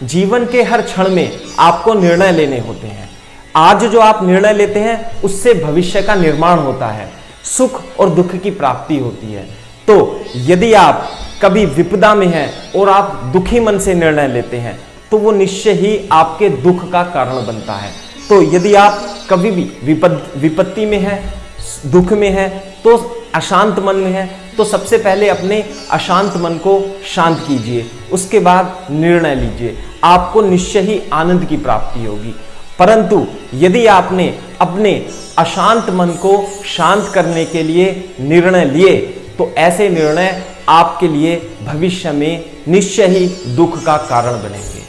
जीवन के हर क्षण में आपको निर्णय लेने होते हैं। आज जो आप निर्णय लेते हैं उससे भविष्य का निर्माण होता है, सुख और दुख की प्राप्ति होती है। तो यदि आप कभी विपदा में हैं और आप दुखी मन से निर्णय लेते हैं तो वो निश्चय ही आपके दुख का कारण बनता है। तो यदि आप कभी भी विपत्ति में हैं, दुख में हैं, तो अशांत मन में हैं, तो सबसे पहले अपने अशांत मन को शांत कीजिए, उसके बाद निर्णय लीजिए, आपको निश्चय ही आनंद की प्राप्ति होगी। परंतु यदि आपने अपने अशांत मन को शांत करने के लिए निर्णय लिए तो ऐसे निर्णय आपके लिए भविष्य में निश्चय ही दुख का कारण बनेंगे।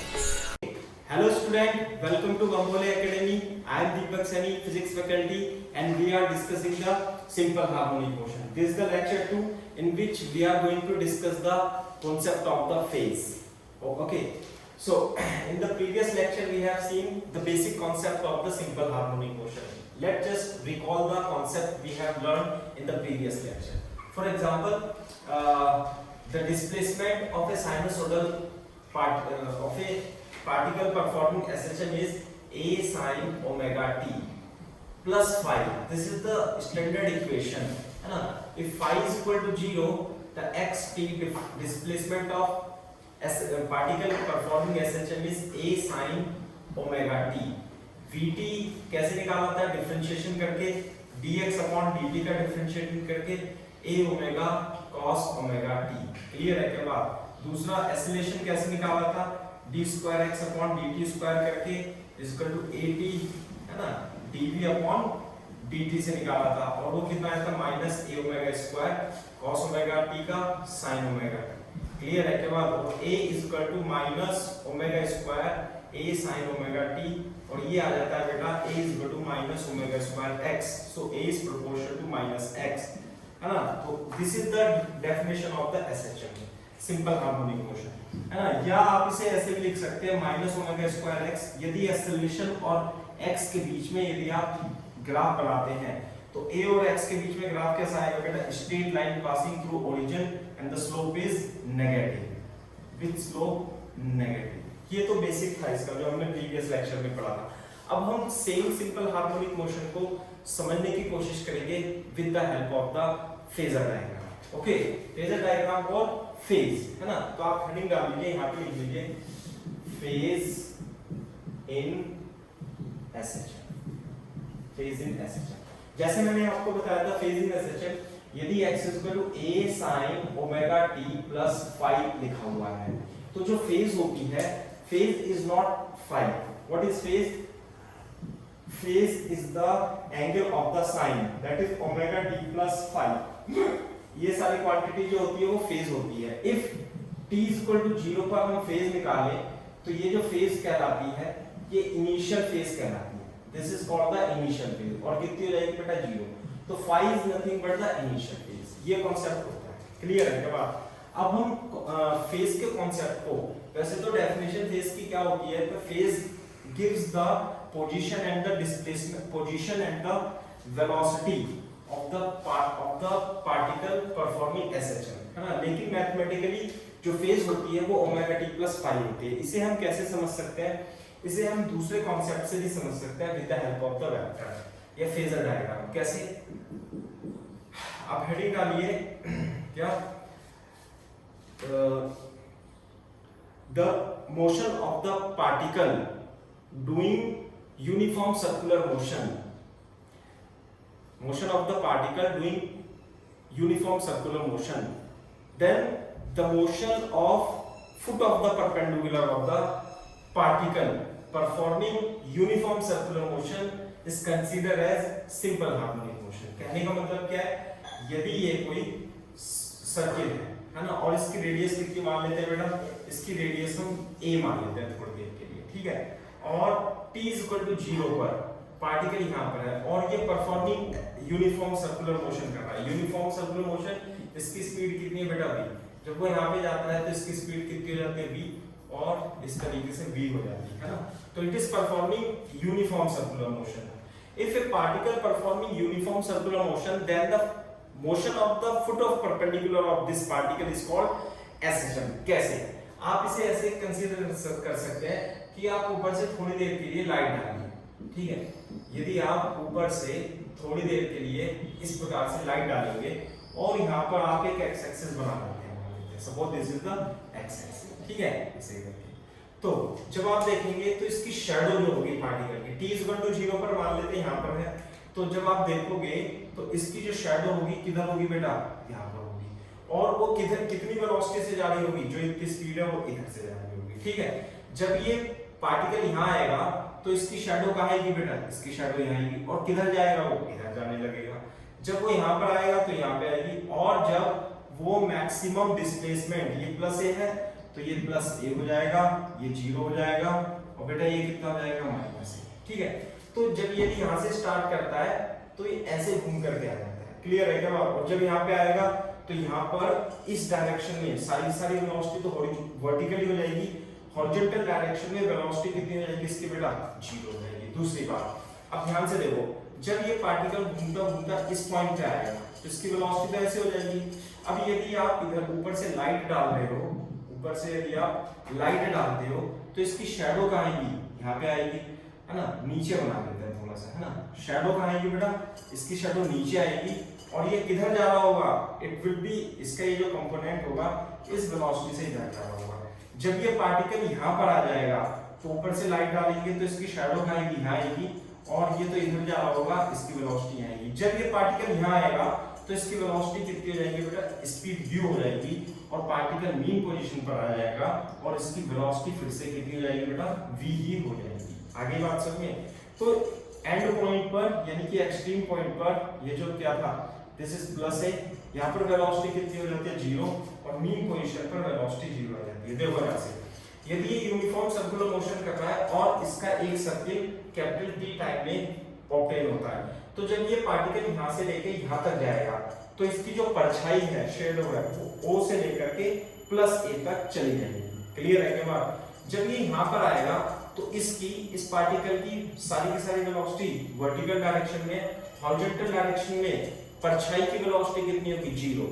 Hello student, welcome to Bambole Academy. I am Deepak Sani, physics faculty, and we are discussing the simple harmonic motion. This is the lecture 2 in which we are going to discuss the concept of the phase. Okay. So in the previous lecture we have seen the basic concept of the simple harmonic motion. Let's just recall the concept we have learned in the previous lecture. For example, the displacement of a sinusoidal particle performing SHM is A sin omega t plus phi. This is the standard equation. If phi is equal to 0, the xt displacement of particle performing SHM is A sin omega t. Vt कैसे निकाला था? Differentiation करके dx upon dt का differentiation करके A omega cos omega t. Clear है क्या बात? दूसरा एक्सेलरेशन कैसे निकाला था? d square x upon dt square करके इक्वल टू at है ना dv अपॉन dt से निकाला था और वो कितना आया था? Minus a omega square cos omega t का sin ओमेगा t. क्लियर है क्या बात? और a equal to minus omega square a sin omega t और ये आ जाता है बेटा a equal to minus omega square x. So a is proportional to minus x, है ना? तो this is the definition of the SHM, simple harmonic motion, है ना? या आप इसे ऐसे भी लिख सकते हैं माइनस ओमेगा स्क्वायर x। यदि एक्सेलरेशन और x के बीच में यदि आप ग्राफ बनाते हैं तो a और x के बीच में ग्राफ कैसा आएगा बेटा? Straight line passing through origin and the slope is negative, with slope negative. ये तो बेसिक था इसका जो हमने प्रीवियस लेक्चर में पढ़ा था। अब हम सेम सिंपल हार्मोनिक मोशन को समझने की कोशिश करेंगे with the help of the phasor diagram. Okay, phasor diagram और फेज, है ना? तो आप हेडिंग डाल लीजिए, यहां पे लिख लीजिए phase in SHM, phase in SHM। जैसे मैंने आपको बताया था फेज इन SHM, यदि x a sin omega t plus phi लिखा हुआ है तो जो फेज होती है, phase is not phi। What is phase? Phase is the angle of the sine, that is omega t plus phi। ये सारी क्वांटिटी जो होती है वो फेज होती है। इफ t इक्वल टू 0 पर हम फेज निकालें तो ये जो फेज कहलाती है ये इनिशियल फेज कहलाती है। This is called the initial phase. और कितनी हो जाएगी बेटा? 0। तो phi is nothing but the initial phase. ये कांसेप्ट होता है। क्लियर है क्या बात? अब हम फेज के कांसेप्ट को, वैसे तो डेफिनेशन फेज की क्या होती है? तो phase gives the position and the displacement, position and the velocity of the particle performing SHM, है ना? लेकिन मैथमेटिकली जो फेज होती है वो ओमेगा t प्लस phi होती है। इसे हम कैसे समझ सकते हैं? इसे हम दूसरे कॉन्सेप्ट से भी समझ सकते हैं with the help of the vector या फेजर डायग्राम। कैसे? आप हेडिंग डालिए क्या? The motion of the particle doing uniform circular motion, motion of the particle doing uniform circular motion, then the motion of foot of the perpendicular of the particle performing uniform circular motion is considered as simple harmonic motion। कहने का मतलब क्या है? यदि ये कोई circle है ना और इसकी रेडियस कितनी मान लेते हैं बेटा? इसकी रेडियस हम a मान लेते हैं थोड़ी देर के लिए, ठीक है? और t इक्वल टू 0 पर पार्टिकल यहाँ पर है और ये परफॉर्मिंग यूनिफॉर्म सर्कुलर मोशन कर रहा है। यूनिफॉर्म सर्कुलर मोशन, इसकी स्पीड कितनी है बेटा? v। जब वो यहाँ पे जाता है तो इसकी स्पीड कितनी हो जाती है? v। और इस तरीके से v हो जाती है ना? तो it is performing uniform circular motion. If a particle performing uniform circular motion, then the motion of the foot of perpendicular of this particle is called accession. कैसे? आप इसे ऐसे कंसीडर कर सकते हैं कि आप ऊपर से थोड़ी देर के लिए लाइट डालिए, ठीक है। यदि आप ऊपर से थोड़ी देर के लिए इस प्रकार से लाइट डालेंगे और यहाँ पर आप एक एक्स एक्सिस बना लेते हैं, suppose this is the x axis, ठीक है, ऐसे करके। तो जब आप देखेंगे तो इसकी शैडो जो होगी पार्टिकल की, t इज इक्वल टू 0 पर मान लेते हैं, यहाँ पर है, तो जब आप देखोगे तो इसकी जो शैडो होगी किधर होगी बेटा? यहाँ पर होगी। और वो किधर कितनी वेलोसिटी से जा रही होगी? जो इतनी स्पीड है वो इधर से जा रही होगी, ठीक है। जब ये पार्टिकल यहाँ आएगा तो इसकी शैडो कहाँ आएगी बेटा? इसकी शैडो यहाँ आएगी। और किधर जाएगा? वो इधर जाने लगेगा। जब वो यहाँ पर आएगा तो यहाँ पे आएगी। और जब वो मैक्सिमम डिस्प्लेसमेंट, ये प्लस ए है तो ये प्लस ए हो जाएगा, ये 0 हो जाएगा, और बेटा ये कितना हो जाएगा? माइनस ए, ठीक है। तो जब ये यहाँ से स्टार्ट करता है तो ये ऐसे घूम करके आ जाता है, क्लियर है क्या? और जब यहाँ पे आएगा तो यहाँ पर इस डायरेक्शन में सारी वेलोसिटी तो वर्टिकली हो जाएगी, हॉरिजॉन्टल डायरेक्शन में वेलोसिटी कितनी हो जाएगी इसकी बेटा? 0 हो जाएगी। दूसरी बात, अब ध्यान से देखो, जब ये पार्टिकल घूमता घूमता इस पॉइंट पे आएगा तो इसकी वेलोसिटी तो ऐसे हो जाएगी। अब यदि आप इधर ऊपर से लाइट डाल रहे हो, ऊपर से यदि आप लाइट डालते हो तो इसकी शैडो कहाँ आएगी? यहाँ पे आएगी, है ना। नीचे बना देते हैं थोड़ा सा, है ना। शैडो कहाँ आएगी बेटा? इसकी शैडो नीचे आएगी। और ये किधर जा रहा होगा? इट विल बी, इसका ये जो कंपोनेंट होगा इस वेलोसिटी से इधर जा रहा होगा। जब ये पार्टिकल यहाँ पर आ जाएगा तो ऊपर से लाइट डालेंगे तो इसकी शैडो कहाँ आएगी? यहाँ आएगी। और ये तो इधर जा रहा होगा, इसकी वेलोसिटी यहाँ आएगी। जब ये पार्टिकल यहाँ आएगा तो इसकी वेलोसिटी कितनी हो जाएगी बेटा? स्पीड v हो जाएगी और पार्टिकल मीन पोजीशन पर आ जाएगा और इसकी वेलोसिटी फिर से कितनी हो जाएगी बेटा? v ही हो जाएगी। आगे बात समझ में? तो एंड पॉइंट पर यानी कि एक्सट्रीम पॉइंट पर ये जो क्या था, दिस इज प्लस है, यहाँ पर वेलोसिटी कितनी हो जाती है? 0, और मीन पोजीशन पर वेलोसिटी 0 हो जाती है। देखो यहाँ से, यदि ये यूनिफॉर्म सर्कुलर मोशन कर रहा है और इसका एक सर्किल कैपिटल T टाइम में ऑब्टेन होता है, तो जब ये पार्टिकल यहाँ से लेके यहाँ तक जाएगा तो इसकी जो परछाई है, शेडो है, वो O से लेकर के प्लस A तक चली जाएगी। क्लियर है क्या बात? जब ये यहाँ पर आएगा तो इसकी, इस पार्टिकल की सारी वेलोसिटी वर्टिकल डायरेक्शन में, हॉरिजॉन्टल डायरेक्शन में परछाई की वेलोसिटी कितनी होगी? 0।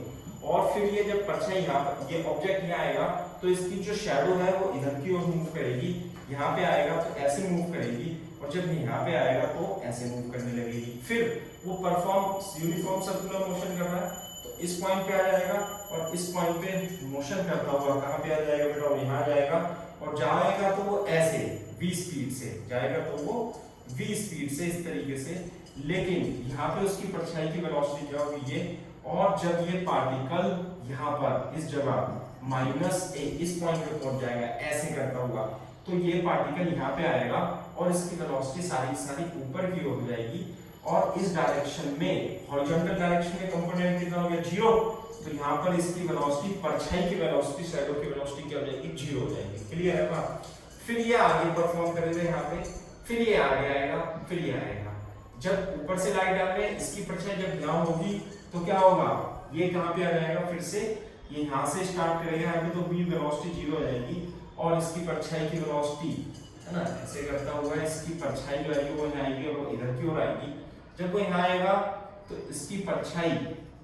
और फिर ये जब परछाई यहाँ पर, ये ऑब्जेक्ट यहाँ आएगा तो इसकी जो शैडो है वो इधर की ओर मूव करेगी, यहाँ पे आएगा तो ऐसे मूव करेगी, और जब यहाँ पे आएगा तो ऐसे मूव करने लगेगी। फिर वो परफॉर्म यूनिफॉर्म सर्कुलर मोशन कर रहा है तो इस पॉइंट पे आ जाएगा और इस पॉइंट पे मोशन करता हुआ कहाँ पे आ जाएगा बेटा? यहाँ जाएगा, और जाएगा तो वो ऐसे v स्पीड से जाएगा, तो वो v स्पीड से इस तरीके से, लेकिन यहाँ पे उसकी परछाई की वेलोसिटी क्या होगी? ये। और जब ये पार्टिकल यहाँ पर इस जगह -a इस पॉइंट पे पहुंच जाएगा ऐसे करता हुआ, तो ये पार्टिकल यहाँ पे आएगा और इसकी वेलोसिटी सारी ऊपर की ओर जाएगी, और इस डायरेक्शन में, हॉरिजॉन्टल डायरेक्शन में कंपोनेंट कितना हो गया? 0। तो यहाँ पर इसकी वेलोसिटी, परछाई की वेलोसिटी, शैडो की वेलोसिटी क्या हो जाएगी? 0 हो जाएगी। क्लियर है बात? फिर ये आगे परफॉर्म करेगा यहाँ पे, फिर ये आगे आएगा, फिर ये आएगा। जब ऊपर से लाइट डाल रहे हैं, इसकी परछाई जब यहाँ होगी तो क्या होगा? ये कहाँ पे आ जाएगा? फिर से ये यहाँ से स्टार्ट करेगा, यहाँ पे तो v वेलोसिटी 0 हो जाएगी, और इसकी परछाई की वेलोसिटी, है ना, ऐसे करता हुआ इसकी परछाई जो आएगी वो यहाँ आएगी और वो इधर की ओर आएगी। जब वो यहाँ आएगा तो इसकी परछाई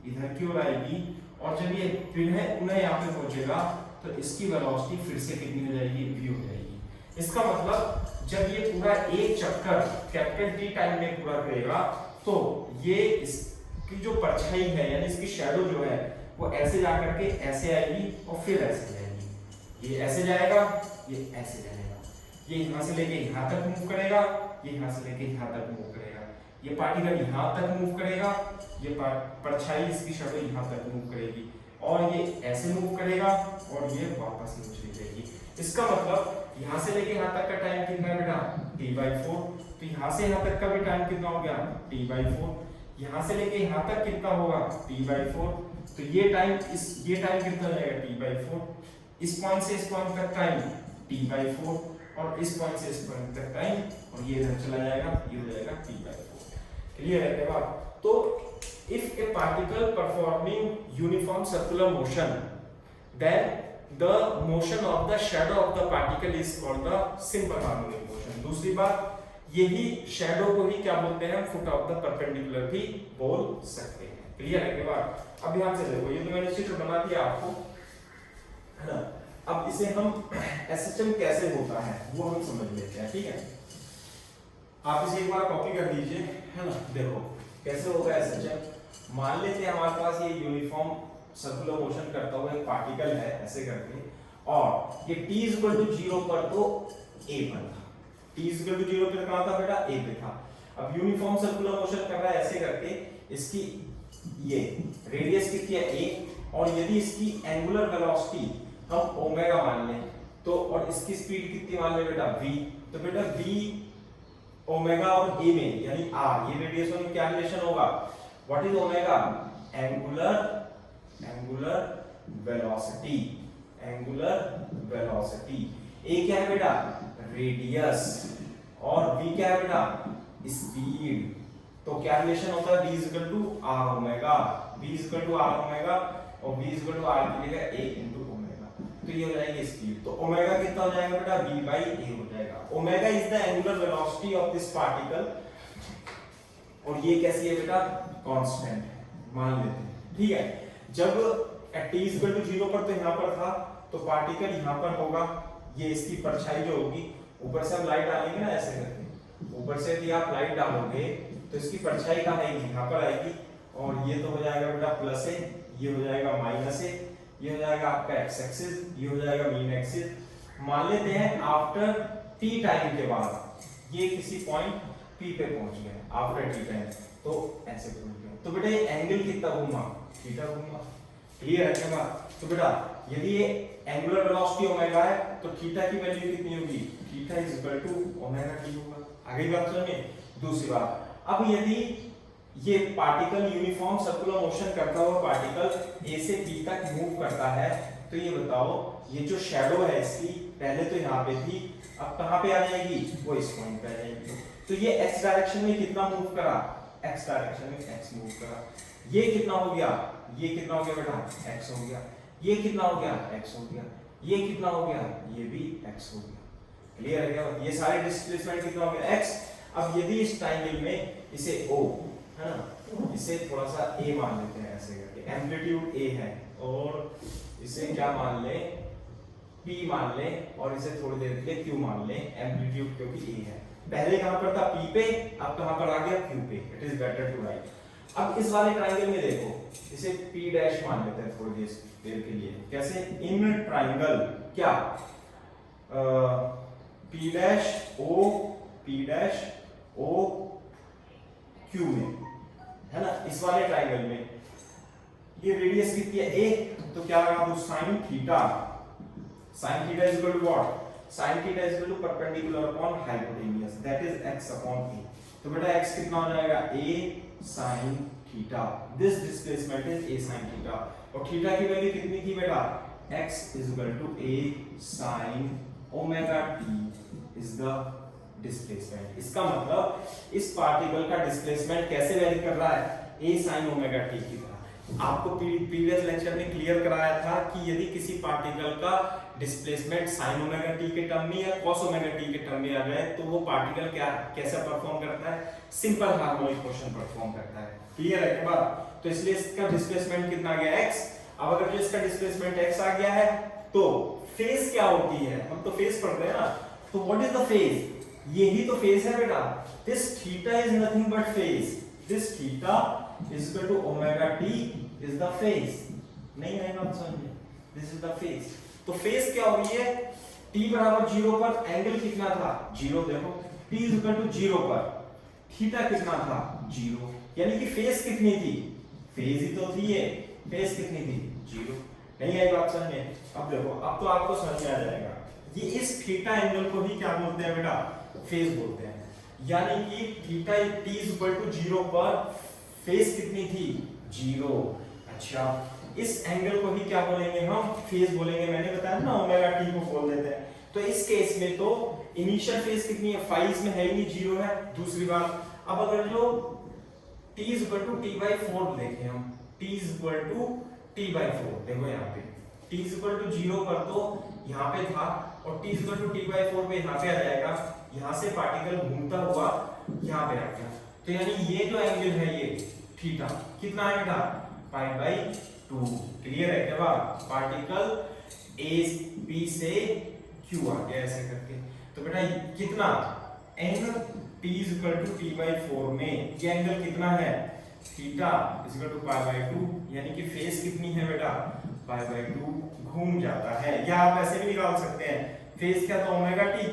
इधर की ओर आएगी, और जब ये पुनः यहाँ पे पहुंचेगा तो इसकी वेलोसिटी फिर से कितनी हो जाएगी? v हो जाएगी। इसका मतलब जब ये पूरा एक चक्कर कैपिटल T टाइम में पूरा करेगा तो ये इसकी जो परछाई है यानी इसकी शैडो जो है वो ऐसे जा करके ऐसे आएगी और फिर ऐसे जाएगी। ये ऐसे जाएगा, ये ऐसे जाएगा, ये यहाँ से लेके यहाँ तक मूव करेगा, ये यहाँ से लेके यहाँ तक मूव करेगा, ये पार्टिकल यहाँ तक मूव करेगा, ये परछाई इसकी शैडो यहाँ तक मूव करेगी, और ये ऐसे मूव करेगा और ये वापस नीचे चली जाएगी। इसका मतलब यहाँ से लेके यहाँ तक का टाइम कितना है बेटा? t/4। तो यहाँ से यहाँ तक का भी टाइम कितना हो गया? t/4। यहाँ से लेके यहाँ तक कितना होगा? t/4। तो ये टाइम कितना हो जाएगा? t/4। इस पॉइंट से इस पॉइंट तक टाइम t/4, और इस पॉइंट से इस पॉइंट तक टाइम, और ये इधर चला जाएगा, ये हो जाएगा t/4। क्लियर है क्या बात? तो if a particle performing uniform circular motion, then the motion of the shadow of the particle is called the simple harmonic motion। दूसरी बात, यही शैडो को ही क्या बोलते हैं? फुट ऑफ द परपेंडिकुलर भी बोल सकते हैं। क्लियर है? के बाद अब ध्यान से देखो, ये तो मैंने चित्र बना दिया आपको, है ना। अब इसे हम एसएचएम कैसे होता है वो हम समझ लेते हैं, ठीक है। आप इसे एक बार कॉपी कर लीजिए, है ना। देखो कैसे होगा एसएचएम। मान लेते हैं हमारे पास ये यूनिफॉर्म सर्कुलर मोशन करता हुआ एक पार्टिकल है ऐसे करके, और ये t इक्वल टू 0 पर तो a पर था, t इक्वल टू 0 पर कहां था बेटा? a पे था। अब यूनिफॉर्म सर्कुलर मोशन कर रहा है ऐसे करके, इसकी ये रेडियस कितनी है a, और यदि इसकी एंगुलर वेलोसिटी हम ओमेगा मान लें तो, और इसकी स्पीड कितनी मान लें बेटा? v, तो बेटा v ओमेगा और a में यानी r, ये रेडियस में क्या रिलेशन होगा? What is omega? Angular velocity, angular velocity. a क्या है बेटा? रेडियस, और v क्या है बेटा? स्पीड। तो क्या रिलेशन होता है? v equal to r omega, v equal to r omega, और v इक्वल टू r की जगह a इनटू ओमेगा, तो ये हो जाएगी स्पीड। तो ओमेगा कितना हो जाएगा बेटा? v बाई a हो जाएगा। Omega is the angular velocity of this particle, और ये कैसी है बेटा? कांस्टेंट है, मान लेते हैं, ठीक है। जब t इक्वल टू 0 पर तो यहां पर था, तो पार्टिकल यहां पर होगा, ये इसकी परछाई जो होगी, ऊपर से हम लाइट डालेंगे ना ऐसे करके, ऊपर से यदि आप लाइट डालोगे तो इसकी परछाई कहां आएगी? यहां पर आएगी, और ये तो हो जाएगा बेटा प्लस ए, ये हो जाएगा माइनस ए, ये हो जाएगा आपका एक्स एक्सिस, ये हो जाएगा मीन एक्सिस। मान लेते हैं आफ्टर t टाइम के बाद ये किसी पॉइंट p पे पहुंच गए, आफ्टर t टाइम, तो ऐसे पहुंच गए, तो बेटा ये एंगल कितना घूमा? थीटा घूमा। क्लियर है क्या बात? तो बेटा यदि ये एंगुलर वेलोसिटी ओमेगा है तो थीटा की वैल्यू कितनी होगी? Theta is equal to omega t होगा। आगे बात सुनिए। दूसरी बात, अब यदि ये पार्टिकल यूनिफॉर्म सर्कुलर मोशन करता हुआ पार्टिकल a से b तक मूव करता है, तो ये बताओ ये जो शैडो है इसकी, पहले तो यहाँ पे थी, अब कहाँ पे आ जाएगी? वो इस पॉइंट पे आ जाएगी। तो ये x डायरेक्शन में कितना मूव करा? x डायरेक्शन में x मूव करा। ये कितना हो गया? ये कितना हो गया बेटा? x हो गया। ये कितना हो गया? x हो गया। ये कितना हो गया? ये भी x हो गया। क्लियर है क्या? ये सारे डिस्प्लेसमेंट कितना हो गया? x। अब यदि इस ट्रायंगल में इसे O है ना, इसे थोड़ा सा a मान लेते हैं ऐसे करके, एम्पलीट्यूड a है, और इसे क्या मान ले? p मान ले, और इसे थोड़ी देर के लिए q मान ले, एम्पलीट्यूड क्योंकि a है। पहले कहां पर था? p पे, अब कहां पर आ गया? q पे। It is better to write. अब इस वाले ट्रायंगल में देखो, इसे p डैश मान लेते हैं थोड़ी देर के लिए। कैसे? इन ट्रायंगल क्या p डैश o q में, है ना, इस वाले ट्रायंगल में ये रेडियस कितनी है? a, तो क्या लगा दो? sin theta. sin theta is equal to what? sin theta is equal to perpendicular upon hypotenuse, that is x upon a। तो बेटा x कितना हो जाएगा? a sin theta. This displacement is a sin theta, और theta की value कितनी थी बेटा? x is equal to a sin omega t is the displacement. इसका मतलब इस पार्टिकल का डिस्प्लेसमेंट कैसे वेरी कर रहा है? a sin ओमेगा t की तरह। आपको प्रीवियस लेक्चर में क्लियर कराया था कि यदि किसी पार्टिकल का डिस्प्लेसमेंट sin ओमेगा t के टर्म में या cos ओमेगा t के टर्म में आ जाए तो वो पार्टिकल क्या कैसा परफॉर्म करता है? सिंपल हार्मोनिक मोशन परफॉर्म करता है। क्लियर है क्या बात? तो इसलिए इसका डिस्प्लेसमेंट कितना आ गया? x। अब अगर जो इसका डिस्प्लेसमेंट x आ गया है तो फेज क्या होती है? हम तो फेज पढ़ रहे हैं ना, तो व्हाट इज द फेज? यही तो फेज है बेटा। This theta is nothing but phase. This theta is equal to omega t is the phase. नहीं है बात समझिए, दिस इज द फेज। तो फेज क्या हो रही है? t बराबर 0 पर एंगल कितना था? 0। देखो t इज इक्वल टू 0 पर थीटा कितना था? 0। यानी कि फेज कितनी थी? फेज ही तो थी ये। फेज कितनी थी? 0। नहीं आई बात समझ में? अब देखो, अब तो आपको समझ में आ जाएगा। ये इस थीटा एंगल को ही क्या बोलते हैं बेटा? फेज बोलते हैं। यानी कि theta t is equal to 0 पर फेज कितनी थी? 0। अच्छा, इस एंगल को ही क्या बोलेंगे हम? फेज बोलेंगे। मैंने बताया ना ओमेगा t को बोल देते हैं। तो इस केस में तो इनिशियल फेज कितनी है? फाइज में है ही नहीं, 0 है। दूसरी बात, अब अगर जो t is equal to t/4 देखें हम, t is equal to t/4, देखो यहाँ पे t इज इक्वल टू 0 पर तो यहाँ पे था, और t is equal to t/4 पे यहाँ पे आ जाएगा। यहाँ से पार्टिकल घूमता हुआ यहाँ पे आ गया, तो यानी ये जो एंगल है ये थीटा कितना है बेटा π/2। क्लियर है? क्या बात? पार्टिकल ए बी से क्यू आ गया ऐसे करके। तो बेटा कितना n t = t/4 में ये एंगल कितना है थीटा = π/2, यानी कि फेस कितनी है बेटा π/2 घूम जाता है। या आप ऐसे भी निकाल सकते हैं, फेस क्या था ओमेगा टी,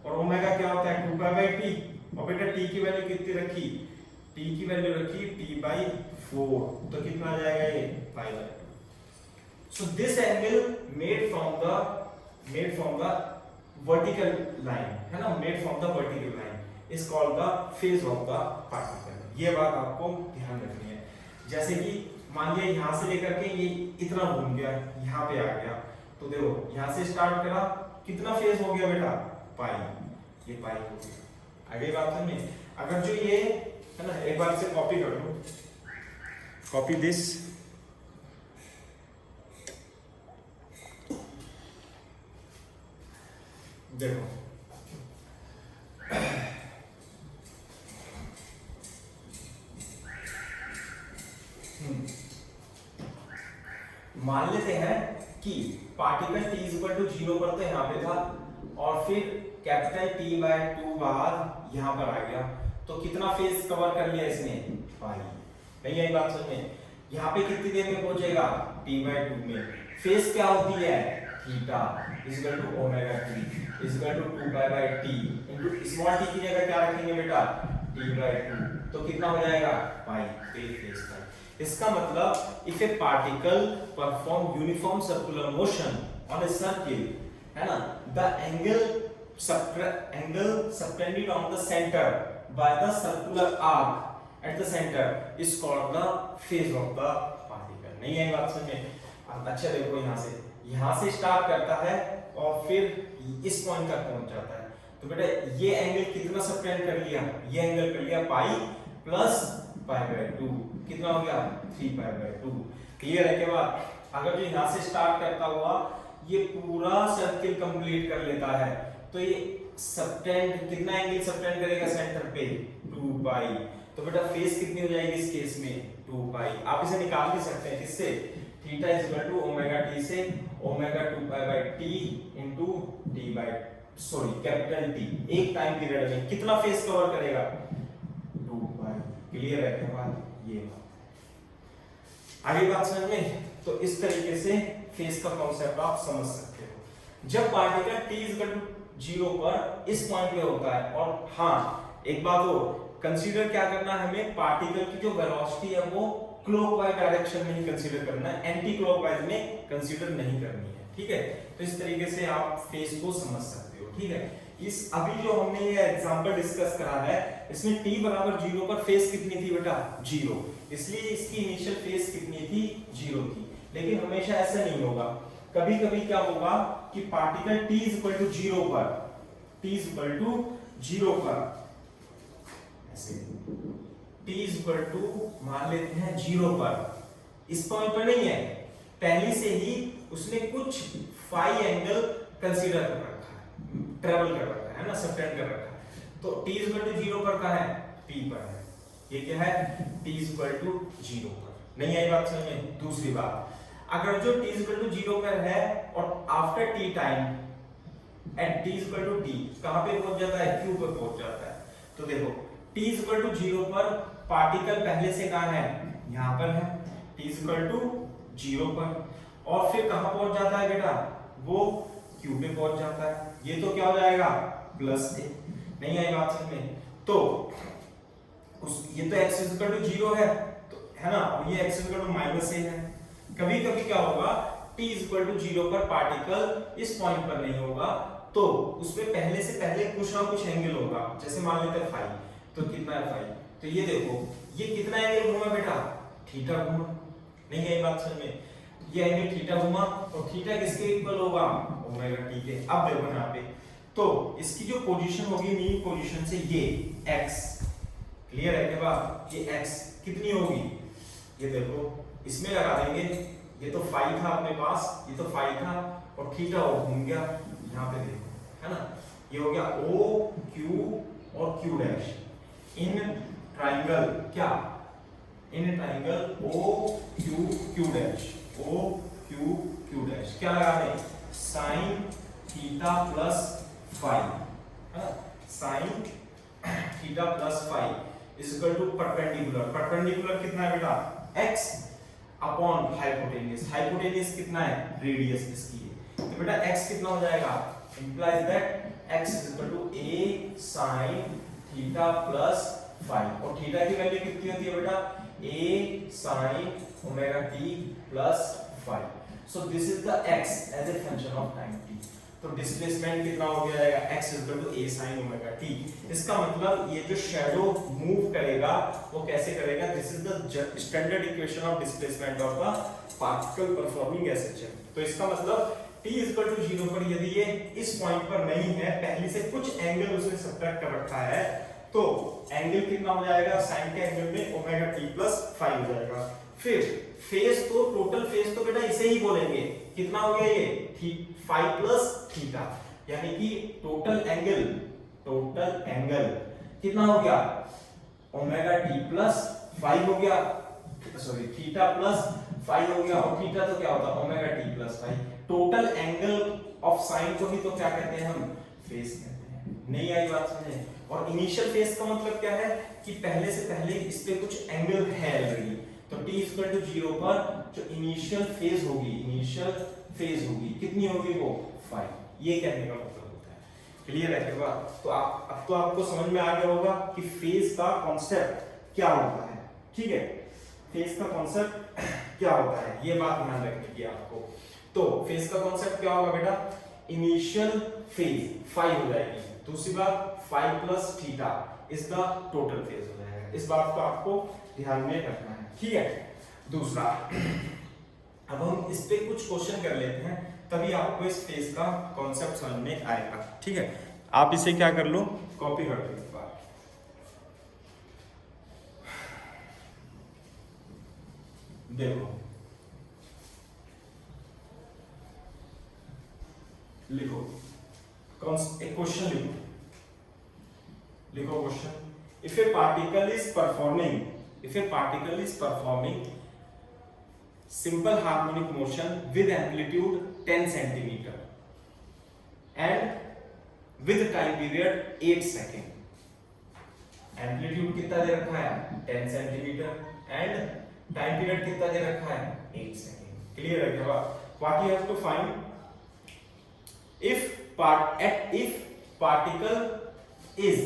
और ओमेगा क्या होता है 2π/t, और बेटा t की वैल्यू कितनी रखी, t की वैल्यू रखी t/4, तो कितना आ जाएगा ये π/2। So this angle made from the vertical line, है ना, made from the vertical line is called the phase of the particle. ये बात आपको ध्यान रखनी है। जैसे कि मान लिया यहां से लेकर के ये इतना घूम गया, यहां पे आ गया, तो देखो यहां से स्टार्ट करा, कितना फेज हो गया बेटा पाई, ये पाई हो गया। आगे बात समझे? अगर जो ये है ना, एक बार इसे कॉपी कर लो, कॉपी दिस, देखो मान लेते हैं कि पार्टिकल t = 0 पर तो यहाँ पे था, और फिर कैपिटल T/2 बाद यहाँ पर आ गया, तो कितना फेज कवर कर लिया इसने पाई। नहीं यही बात समझ में? यहाँ पे कितनी देर में पहुंचेगा T/2 में। फेज क्या होती है theta = omega t = 2π/t into small t की जगह क्या रखेंगे बेटा T/2, तो कितना हो जाएगा पाई, फेज का। इसका मतलब if a particle perform uniform circular motion on a circle, है ना, the angle subtended on the center by the circular arc at the center is called the phase of the particle। नहीं है बात समझ में? अच्छा देखो यहाँ से स्टार्ट करता है और फिर इस पॉइंट तक पहुंच जाता है, तो बेटा ये एंगल कितना सबटेंड कर लिया, ये एंगल कर लिया पाई प्लस π/2, कितना हो गया 3π/2। क्लियर है? के बाद अगर जो यहाँ से स्टार्ट करता हुआ ये पूरा सर्किल कंप्लीट कर लेता है, तो ये सबटेंड कितना एंगल सबटेंड करेगा सेंटर पे 2π, तो बेटा फेस कितनी हो जाएगी इस केस में 2π। आप इसे निकाल भी सकते हैं किससे, थीटा = ओमेगा t से omega 2π/t into capital T, एक टाइम पीरियड में कितना फेस कवर करेगा 2π। क्लियर है क्या बात? ये बात आगे बात समझ में? तो इस तरीके से फेस का कॉन्सेप्ट आप समझ सकते हो। जब पार्टिकल t = 0 पर इस पॉइंट पे होता है, और हाँ एक बात हो कंसीडर क्या करना है हमें, पार्टिकल की जो वेलोसिटी है वो क्लॉकवाइज डायरेक्शन में ही कंसीडर करना है, एंटी क्लॉकवाइज में कंसीडर नहीं करनी है। ठीक है? तो इस तरीके से आप फेस को समझ सकते हो। ठीक है? इस अभी जो हमने ये एग्जांपल डिस्कस करा है, इसमें t = 0 पर फेस कितनी थी बेटा 0, इसलिए इसकी इनिशियल फेस कितनी थी 0 थी। लेकिन हमेशा ऐसा नहीं होगा, कभी कभी क्या होगा कि पार्टिकल t = 0 पर ऐसे t मान लेते हैं 0 पर, इस पॉइंट पर नहीं है, पहले से ही उसने कुछ फाई एंगल कंसीडर कर रखा है, ट्रेवल कर रखा है ना, सबटेंड कर रखा है। तो t = 0 पर कहाँ है p पर है, ये क्या है t = 0 पर। नहीं आई बात समझ में? दूसरी बात, अगर जो t = 0 पर है और after t time at t = t कहां पे पहुंच जाता है q पर पहुंच जाता है। तो देखो t = 0 पर पार्टिकल पहले से कहां है यहां पर है, t = 0 पर, और फिर कहां पहुंच जाता है बेटा वो q पे पहुंच जाता है। ये तो क्या हो जाएगा +a। नहीं आई बात समझ में? तो ये तो x = 0 है, तो है ना, और ये x = -a है। कभी कभी क्या होगा t = 0 पर पार्टिकल इस पॉइंट पर नहीं होगा, तो उसमें पहले से पहले कुछ ना कुछ एंगल होगा, जैसे मान लेते हैं फाई, तो कितना है फाई, तो ये देखो ये कितना एंगल घूमा बेटा थीटा घूमा। नहीं है ये बात समझ में? ये एंगल थीटा घूमा, और थीटा किसके इक्वल होगा ओमेगा टी के। अब देखो यहाँ पे, तो इसकी जो पोजीशन होगी मीन पोजीशन से ये x, क्लियर है क्या बात, ये x कितनी होगी, ये देखो इसमें लगा देंगे, ये तो फाई था अपने पास, ये तो फाई था, और थीटा और घूम गया यहाँ पे देखो, है ना, ये हो गया O Q और Q डैश इन ट्राइंगल क्या in a triangle O Q dash, O Q dash क्या लगा दें, साइन थीटा प्लस फाइव, है ना, sine theta plus five is equal to perpendicular, perpendicular कितना है बेटा, x अपॉन हाइपोटेन्यूज, हाइपोटेन्यूज कितना है, रेडियस इसकी है, तो बेटा x कितना हो जाएगा, implies that x is equal to a sin theta plus five, और थीटा की वैल्यू कितनी होती है बेटा, a sin omega t plus five, so this is the x as a function of time t, तो डिस्प्लेसमेंट कितना हो गया जाएगा, x is equal to a sin omega t, इसका मतलब ये जो शैडो मूव करेगा वो कैसे करेगा, this is the standard equation of displacement of the particle performing SHM, तो इसका मतलब t इज इक्वल टू 0 पर यदि ये इस पॉइंट पर नहीं है, पहले से कुछ एंगल उसने सब्ट्रैक्ट कर रखा है, तो एंगल कितना हो जाएगा, साइन के एंगल में ओमेगा t प्लस 5 हो जाएगा, फिर फेज तो टोटल फेज तो बेटा इसे ही बोलेंगे, कितना हो गया ये 5 प्लस थीटा, यानी कि टोटल एंगल कितना हो गया, ओमेगा t प्लस 5 हो गया, सॉरी थीटा प्लस 5 हो गया, और थीटा तो क्या होता है, omega t plus 5, total angle of sine को भी तो क्या कहते हैं हम, फेज कहते हैं, नहीं आई बात समझे, और इनिशियल फेज का मतलब क्या है कि पहले से पहले इस पे कुछ एंगल है ऑलरेडी, तो t इक्वल टू 0 पर जो इनिशियल फेज होगी कितनी होगी, वो 5, ये कहने का मतलब होता है, क्लियर है क्या बात, तो आप अब तो आपको समझ में आ गया होगा कि फेज का कॉन्सेप्ट क्या होता है, ठीक है, फेज का कॉन्सेप्ट क्या होता है, ये बात ध्यान रखनी है आपको, तो फेज का कॉन्सेप्ट क्या होगा बेटा, इनिशियल फेज 5 हो जाएगी, दूसरी बात 5 plus theta is the total phase हो जाएगा, इस बात को आपको ध्यान में रखना है, ठीक है। दूसरा, अब हम इस पे कुछ क्वेश्चन कर लेते हैं, तभी आपको इस फेज का कॉन्सेप्ट समझ में आएगा, ठीक है, आप इसे क्या कर लो, कॉपी कर लो, देखो लिखो, एक क्वेश्चन लिखो question, if a particle is performing simple harmonic motion with amplitude 10 centimeter and with time period 8 second, amplitude कितना दे रखा है 10 centimeter and time period कितना दे रखा है 8 second, clear है क्या बात, what you have to find, if particle is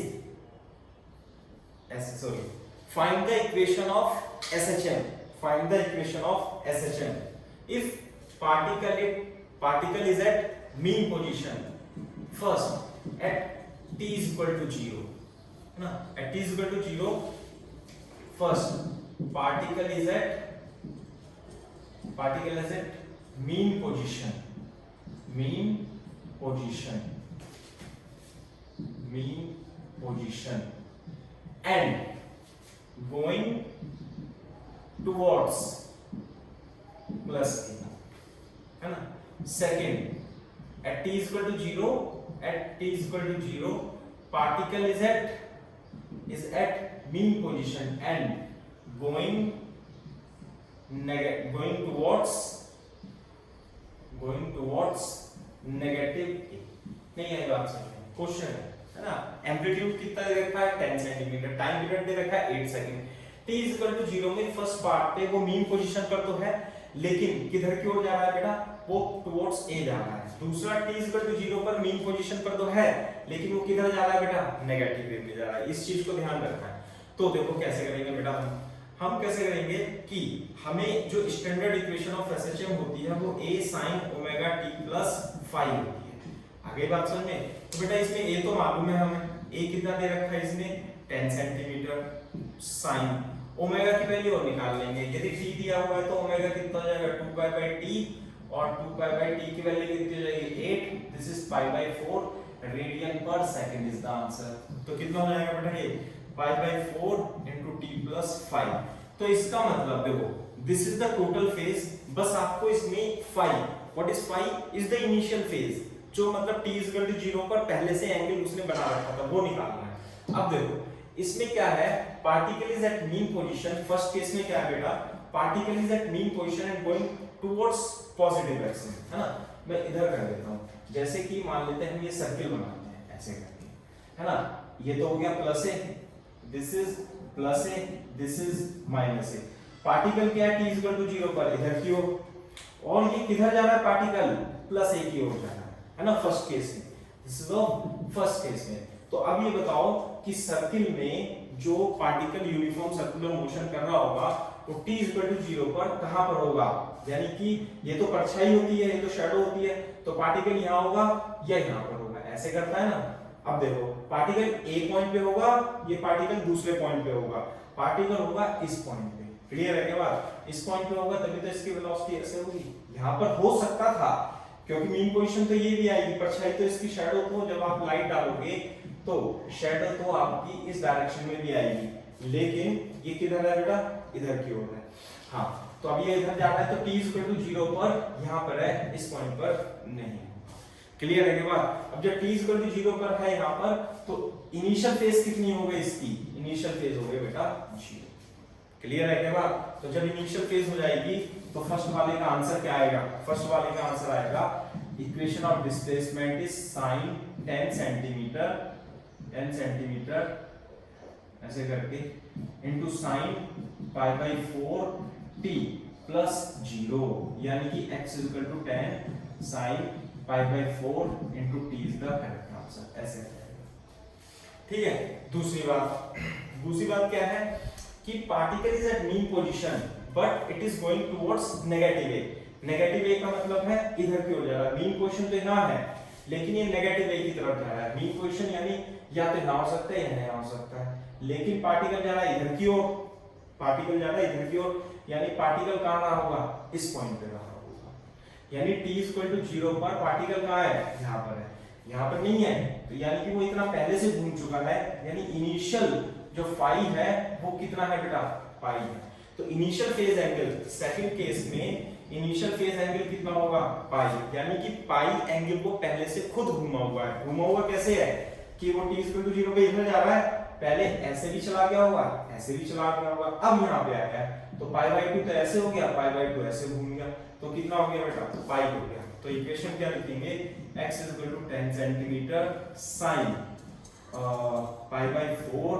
find the equation of SHM, if particle is at mean position, first at t is equal to 0, ना, at t is equal to 0, first particle is at mean position and going towards plus a, है ना, second at t is equal to 0 particle is at mean position and going towards negative a, नहीं है बात समझ में, question है ना, amplitude कितना दे रखा है 10 सेंटीमीटर, टाइम पीरियड दे रखा है 8 second, t is equal to 0 में फर्स्ट पार्ट पे वो मीन पोजीशन पर तो है, लेकिन किधर की ओर जा रहा है बेटा, वो टुवर्ड्स a जा रहा है, दूसरा t इज इक्वल टू 0 पर मीन पोजीशन पर तो है, लेकिन वो किधर जा रहा है बेटा, नेगेटिव वे में जा रहा है, इस चीज को ध्यान रखना है। तो देखो कैसे करेंगे बेटा, हम कैसे करेंगे कि हमें जो स्टैंडर्ड इक्वेशन ऑफ SHM होती है वो a sin omega t plus 5 होती है, आगे बात समझ में, तो बेटा इसमें a तो मालूम है हमें, a कितना दे रखा है इसमें 10 सेंटीमीटर, साइन ओमेगा की वैल्यू और निकाल लेंगे, यदि t दिया हुआ है तो ओमेगा कितना हो जाएगा 2 पाई बाय t, और 2 पाई बाय t की वैल्यू कितनी हो जाएगी 8, this is pi by 4 radian पर सेकंड इज द आंसर, तो कितना हो जाएगा बेटा ये पाई बाय 4 इनटू t प्लस 5, तो इसका मतलब देखो this is the total phase, बस आपको इसमें phi, what is phi is the initial phase, जो मतलब t इज इक्वल टू 0 पर पहले से एंगल उसने बना रखा था वो निकालना है। अब देखो इसमें क्या है, particle is at mean position, first case में क्या है बेटा, particle is at mean position and going towards positive direction, है ना। मैं इधर कर देता हूं, जैसे कि मान लेते हैं हम ये सर्किल बनाते हैं ऐसे करके, है ना। ये तो हो गया plus A, this is plus A, this is minus A. Particle क्या है, t इक्वल टू 0 पर इधर की ओर, और ये किधर जा रहा है, पार्टिकल प्लस ए की ओर जा रहा है ना, फर्स्ट केस में। This is the first case में। तो अब ये बताओ कि सर्किल में जो पार्टिकल यूनिफॉर्म सर्कुलर मोशन कर रहा होगा तो t इक्वल टू 0 पर कहां पर होगा, यानी कि ये तो परछाई होती है, ये तो शैडो होती है, तो पार्टिकल यहां होगा या यहां पर होगा, ऐसे करता है ना। अब देखो पार्टिकल ए पॉइंट पे होगा, ये पार्टिकल दूसरे पॉइंट पे होगा, पार्टिकल होगा इस पॉइंट पे, क्लियर है क्या बात, इस पॉइंट पे होगा तभी तो इसकी वेलोसिटी ऐसे होगी। यहां पर हो सकता था क्योंकि मीन पोजीशन तो ये भी आएगी, परछाई तो इसकी शैडो तो जब आप लाइट डालोगे तो शैडो तो आपकी इस डायरेक्शन में भी आएगी, लेकिन ये किधर है बेटा, इधर की ओर है। हाँ तो अब ये इधर जा रहा है तो t इक्वल टू 0 पर यहां पर है, इस पॉइंट पर नहीं। क्लियर है क्या बात। अब जब t इक्वल टू 0 पर है यहां पर तो इनिशियल फेज कितनी हो गई इसकी, इनिशियल फेज हो गई बेटा 0। क्लियर है क्या बात। तो जब इनिशियल फेज हो जाएगी तो फर्स्ट वाले का आंसर क्या आएगा, फर्स्ट वाले का आंसर आएगा equation of displacement is sin 10 centimetre ऐसे करके into sin pi by 4t plus 0, यानी कि x equal to 10 sin pi by 4 into t is the correct answer, ऐसे ठीक है। दूसरी बात क्या है कि particle is at mean position but it is going towards negative A. Negative A का मतलब है इधर की ओर जा रहा है, मीन पोजीशन तो यहाँ है लेकिन ये नेगेटिव ए की तरफ जा रहा है। मीन पोजीशन यानी या तो यहाँ हो सकता है या यहाँ हो सकता है, लेकिन पार्टिकल जा रहा है इधर की ओर, पार्टिकल जा रहा है इधर की ओर, यानी पार्टिकल कहाँ रहा होगा, इस पॉइंट पे रहा होगा। यानी t इक्वल टू 0 पर पार्टिकल कहाँ है, यहाँ पर है, यहाँ पर नहीं है, तो यानी कि वो इतना पहले से घूम चुका है, यानी इनिशियल जो फाई है वो कितना है बेटा, पाई है। तो initial phase angle second case में इनिशियल फेज एंगल कितना होगा, पाई, यानी कि पाई एंगल को पहले से खुद घुमा हुआ है। घुमा हुआ कैसे है कि वो t इक्वल टू 0 पे इधर जा रहा है, पहले ऐसे भी चला गया होगा, ऐसे भी चला गया होगा, अब यहाँ पे आया है तो पाई बाय 2 तो ऐसे हो गया, पाई बाय 2 ऐसे घूम गया, तो कितना हो गया बेटा, पाई हो गया। तो इक्वेशन क्या लिखेंगे, x is equal to 10 centimetre sin pi by 4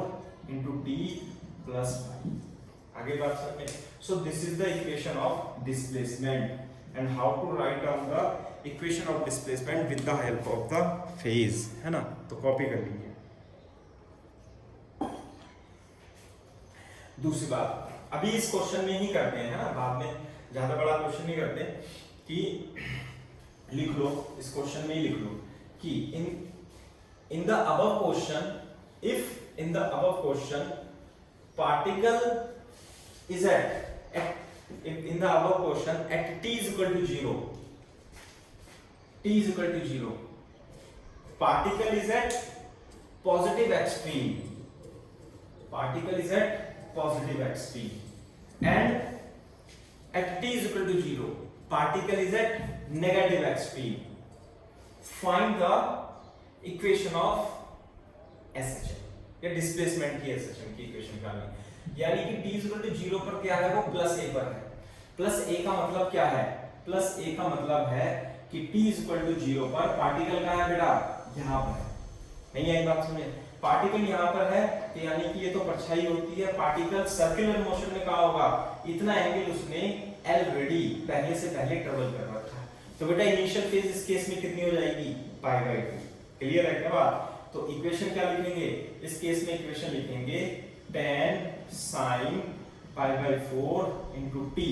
into t plus pi. आगे बात करते हैं। So this is the equation of displacement and how to write down the equation of displacement with the help of the phase, है ना। तो copy कर लीजिए। दूसरी बात अभी इस क्वेश्चन में ही करते हैं, है ना, बाद में ज्यादा बड़ा क्वेश्चन नहीं करते कि लिख लो, इस क्वेश्चन में ही लिख लो कि in the above question, if in the above question particle is in the above question at t is equal to 0, t is equal to 0, particle is at positive extreme, particle is at positive extreme, and at t is equal to 0 particle is at negative extreme. Find the equation of SHM, या displacement की SHM की equation निकालनी। यानी कि t equal to 0 पर क्या है, वो प्लस a पर है। प्लस a का मतलब क्या है, प्लस a का मतलब है कि t इक्वल टू 0 पर पार्टिकल कहाँ है बेटा, यहाँ पर है। नहीं आई बात समझे, पार्टिकल यहाँ पर है तो यानी कि ये तो परछाई होती है, पार्टिकल सर्कुलर मोशन में कहाँ होगा, इतना एंगल उसने ऑलरेडी पहले से पहले ट्रेवल कर रखा है। तो बेटा इनिशियल फेज इस केस में कितनी हो जाएगी, पाई बाय 2। क्लियर है क्या बात। तो इक्वेशन क्या लिखेंगे, इस केस में इक्वेशन लिखेंगे 10 sin pi by 4 into t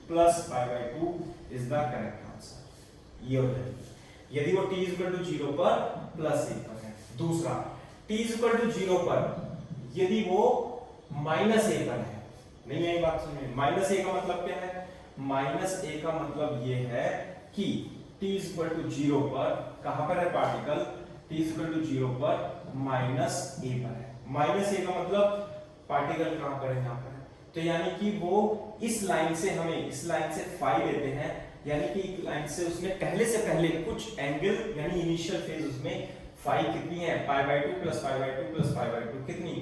plus pi by 2 is the correct answer। ये हो जाएगी यदि वो t इक्वल टू 0 पर प्लस a पर है। दूसरा t इक्वल टू 0 पर यदि वो माइनस a पर है, नहीं है बात सुनिए, माइनस a का मतलब क्या है, माइनस a का मतलब ये है कि t इक्वल टू 0 पर कहां पर है पार्टिकल, t इक्वल टू 0 पर माइनस a पर है। माइनस a का मतलब पार्टिकल कहां पर है, यहाँ पर है, तो यानी कि वो इस लाइन से हमें इस लाइन से फाई लेते हैं, यानी कि एक लाइन से उसने पहले से पहले कुछ एंगल यानी इनिशियल फेज उसमें फाई कितनी है, pi by 2 plus pi by 2 plus pi by 2 कितनी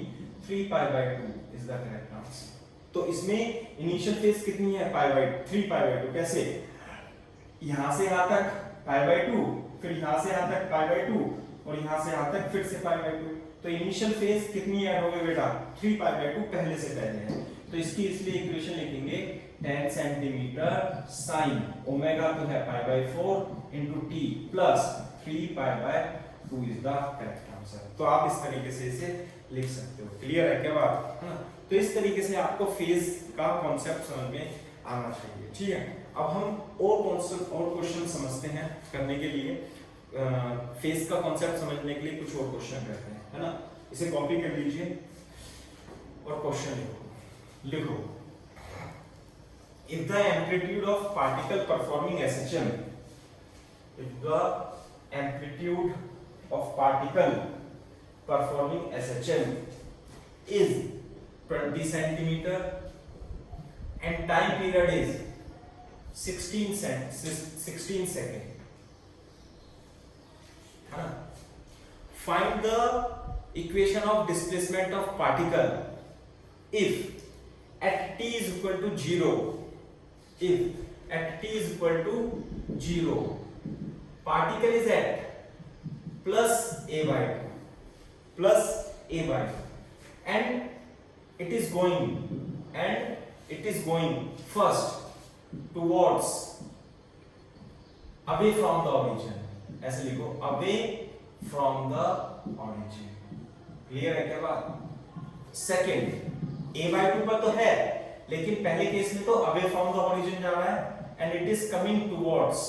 3 pi by 2 is the correct answer. तो इसमें इनिशियल फेज कितनी है? Pi by 3 pi by 2। कैसे? यहां से यहां तक पाई बाय 2, फिर यहां से यहां तक पाई बाय 2 और यहां से यहां तक फिर से पाई बाय 2। तो इनिशियल फेज कितनी ऐड हो गई बेटा? 3 पाई बाय 2 पहले से पहले है। तो इसकी इसलिए इक्वेशन लिखेंगे 10 सेंटीमीटर साइन ओमेगा तो है पाई by 4 into T plus 3 pi by 2 is the correct answer. तो आप इस तरीके से इसे लिख सकते हो। क्लियर है क्या बात? है ना? तो इस तरीके से आपको फेज का कॉन्सेप्ट समझ में आना चाहिए। ठीक है, अब हम और कॉन्सेप्ट और क्वेश्चन समझते हैं। करने के लिए फेज का कॉन्सेप्ट समझने के लिए कुछ और क्वेश्चन करते हैं, है ना? इसे कॉपी कर लीजिए और क्वेश्चन लिखो। If the amplitude of particle performing SHM, if the amplitude of particle performing SHM is 20 centimeter and time period is 16 second, find the equation of displacement of particle if at t is equal to 0, if at t is equal to 0 particle is at plus a by 2 and it is going first towards away from the origin। ऐसे लिखो away from the origin। Clear है क्या बात? Second a by 2 पर तो है, लेकिन पहले केस में तो अवे फ्रॉम द ओरिजिन जा रहा है and it is coming towards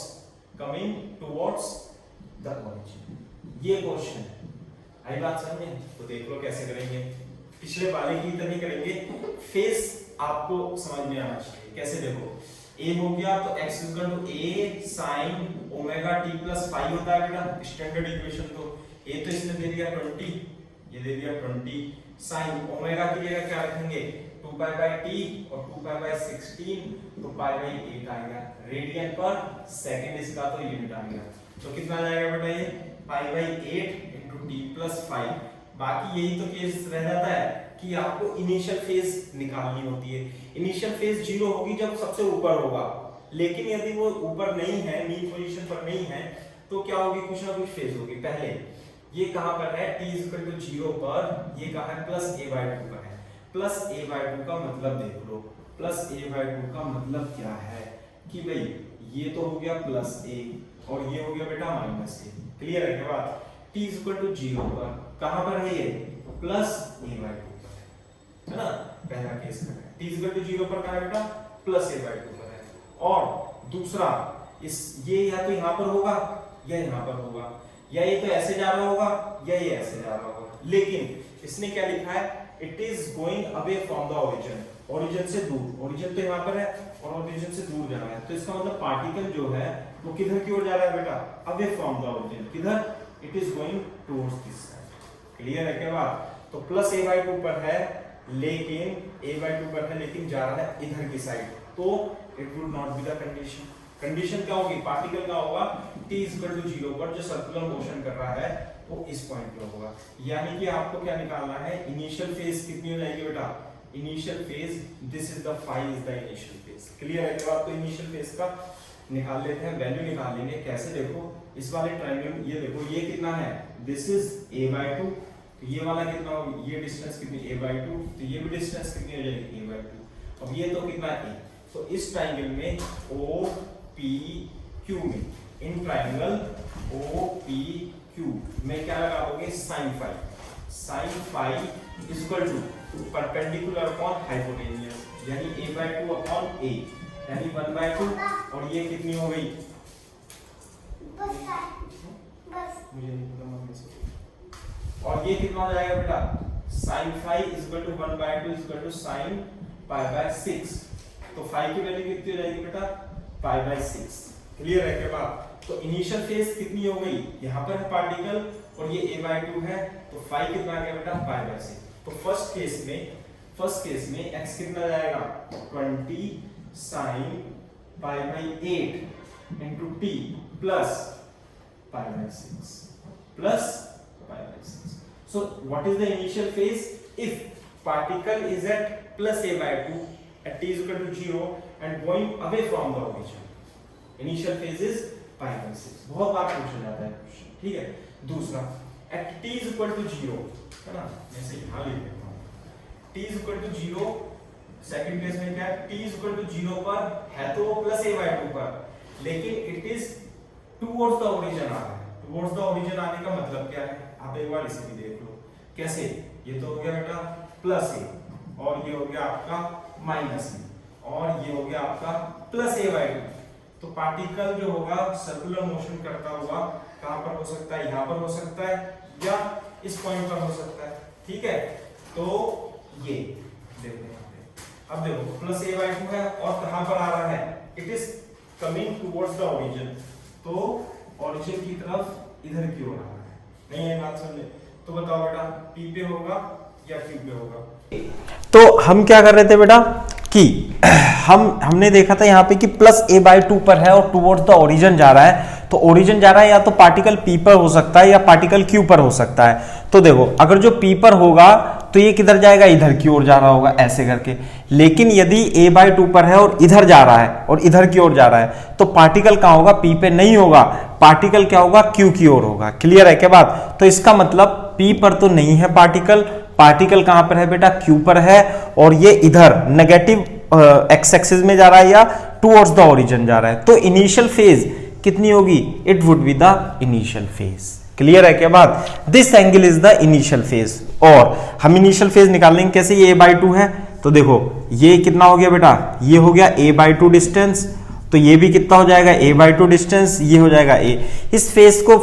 the origin. ये क्वेश्चन है। आई बात समझ में? तो देख लो कैसे करेंगे। पिछले वाले की तरह नहीं करेंगे। फेस आपको समझ में आना चाहिए। कैसे? देखो a हो गया तो x a sin omega t plus phi होता है बेटा, स्टैंडर्ड इक्वेशन। तो a तो इसने दे दिया 20, ये दे दिया 20 साइन ओमेगा की जगह क्या रखेंगे? 2 पाई बाय t और 2 पाई बाय 16 तो पाई बाय 8 आ गया। रेडियन पर सेकंड इसका तो यूनिट आ गया। तो कितना आ जाएगा बेटा? ये पाई बाय 8 इनटू t प्लस 5। बाकी यही तो केस रह जाता है कि आपको इनिशियल फेज निकालनी होती है। इनिशियल फेज 0 होगी जब सबसे ऊपर होगा, लेकिन यदि वो ऊपर नहीं है, मीन पोजीशन पर नहीं है, तो क्या होगी? कुछ ना कुछ फेज होगी। पहले ये कहां पर है? t 0 पर, ये कहां है? प्लस a by 2 पर है। प्लस a by 2 का मतलब देख लो। प्लस a by 2 का मतलब क्या है कि भाई ये तो हो गया प्लस a और ये हो गया बेटा माइनस a। क्लियर है क्या बात? t 0 पर कहां पर है? ये प्लस a by 2 पर है ना? पहला केस है। t 0 पर कहां है बेटा? प्लस a by 2 पर है। और दूसरा इस ये या तो यहां पर होगा या यहां पर होगा, या ये तो ऐसे जा रहा होगा या ये ऐसे जा रहा होगा। लेकिन इसने क्या लिखा है? It is going away from the origin, origin से दूर। ओरिजिन तो यहाँ पर है और ओरिजिन से दूर जा रहा है। तो इसका मतलब पार्टिकल जो है वो किधर की ओर जा रहा है बेटा? Away from the origin. किधर? It is going towards this side. Clear है क्या बात? तो प्लस a by 2 पर है, लेकिन a by 2 पर है लेकिन जा रहा है इधर की साइड, तो it would not be the condition. Condition क्या होगी? पार्टिकल का होगा t 0 पर जो सर्कुलर मोशन कर रहा है वो इस पॉइंट पे होगा। यानी कि आपको क्या निकालना है? इनिशियल फेज कितनी हो जाएगी बेटा? Initial phase this is the phi is the initial phase. Clear है क्या? तो इनिशियल फेज का निकाल लेते हैं, वैल्यू निकाल लेंगे। कैसे? देखो इस वाले ट्रायंगल, ये देखो ये कितना है? दिस इज a by 2, तो ये वाला कितना होगा? ये डिस्टेंस कितनी? a by 2, तो ये भी डिस्टेंस कितनी हो जाएगी? a by 2। अब ये तो कितना है? a। तो इस ट्रायंगल में OPQ में, इन ट्रायंगल OPQ में क्या लगा दोगे? sin phi। sin phi is equal to perpendicular upon hypotenuse, यानी a by 2 अपॉन a, यानी 1 by 2। और ये कितनी हो गई? मुझे नहीं पता मम्मी से। और ये कितना हो जाएगा बेटा? sin phi is equal to 1 by 2 is equal to sin pi by 6। तो phi की वैल्यू कितनी हो जाएगी बेटा? pi by 6। क्लियर है क्या बात? तो इनिशियल फेज कितनी हो गई? यहाँ पर है पार्टिकल और ये a by 2 है, तो phi कितना आ गया बेटा? pi by 6। तो फर्स्ट केस में x कितना जाएगा? 20 sin pi by 8 into t plus pi by 6 plus pi by 6। So what is the initial phase if particle is at plus a by 2 at t is equal to 0 and going away from the origin. Initial phase is pi by 6. बहुत बार पूछा जाता है question, ठीक है। दूसरा at t is equal to 0, है ना, मैं से यहाँ लिख देता हूँ, t is equal to 0, second case में क्या है, t is equal to 0 पर है तो प्लस a by 2 पर, लेकिन it is towards the origin आ रहा है। towards the origin आने का मतलब क्या है, आप एक बार इसे भी देख लो, कैसे, ये तो हो गया बेटा प्लस a और ये हो गया आपका माइनस a और ये हो गया आपका प्लस a by 2। तो पार्टिकल जो होगा सर्कुलर मोशन करता हुआ कहां पर हो सकता है, यहां पर हो सकता है या इस पॉइंट पर हो सकता है, ठीक है। तो ये देखो यहाँ पे, अब देखो प्लस a by 2 है और कहां पर आ रहा है, it is coming towards the origin, तो ओरिजिन की तरफ इधर की ओर आ रहा है। नहीं है बात समझे, तो बताओ बेटा p पे होगा या q पे होगा। तो हम क्या कर रहे थे बेटा कि हमने देखा था यहाँ पे कि प्लस a by 2 पर है और टुवर्ड्स द ओरिजिन जा रहा है, तो ओरिजिन जा रहा है या तो पार्टिकल p पर हो सकता है या पार्टिकल q पर हो सकता है। तो देखो अगर जो p पर होगा तो ये किधर जाएगा, इधर की ओर जा रहा होगा ऐसे करके, लेकिन यदि a by 2 पर है और इधर जा रहा है और इधर की ओर जा रहा है तो पार्टिकल कहाँ होगा, p पे नहीं होगा, पार्टिकल क्या होगा, q की ओर होगा। क्लियर है क्या बात। तो इसका मतलब p पर तो नहीं है पार्टिकल, पार्टिकल कहां पर है बेटा, q पर है और ये इधर नेगेटिव एक्स एक्सिस में जा रहा है या टुवर्ड्स द ओरिजिन जा रहा है। तो इनिशियल फेज कितनी होगी, it would be the initial phase. Clear है क्या बात। This angle is the initial phase. और हम इनिशियल फेज निकालेंगे कैसे, ये a by 2 है, तो देखो ये कितना हो गया बेटा, ये हो गया a by 2 डिस्टेंस, तो ये भी कितना हो जाएगा a by 2 डिस्टेंस, ये हो जाएगा a। इस फेज को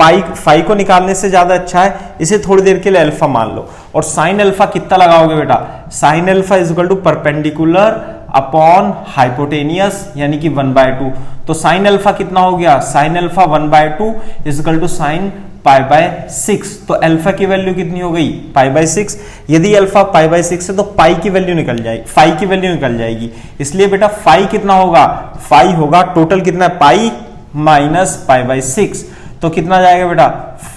फाई को निकालने से ज्यादा अच्छा है इसे थोड़ी देर के लिए अल्फा मान लो, और साइन अल्फा कितना लगाओगे बेटा, sine alpha is equal to perpendicular upon hypotenuse यानी कि 1/2। तो साइन अल्फा कितना हो गया, sine alpha 1/2 is equal to sine pi by 6। तो अल्फा की वैल्यू कितनी हो गई, पाई बाय 6। यदि अल्फा पाई बाय 6 है तो पाई की वैल्यू निकल जाएगी, फाई की वैल्यू निकल जाएगी, इसलिए बेटा फाई कितना होगा, फाई होगा टोटल कितना है, पाई माइनस पाई बाय 6, तो कितना जाएगा बेटा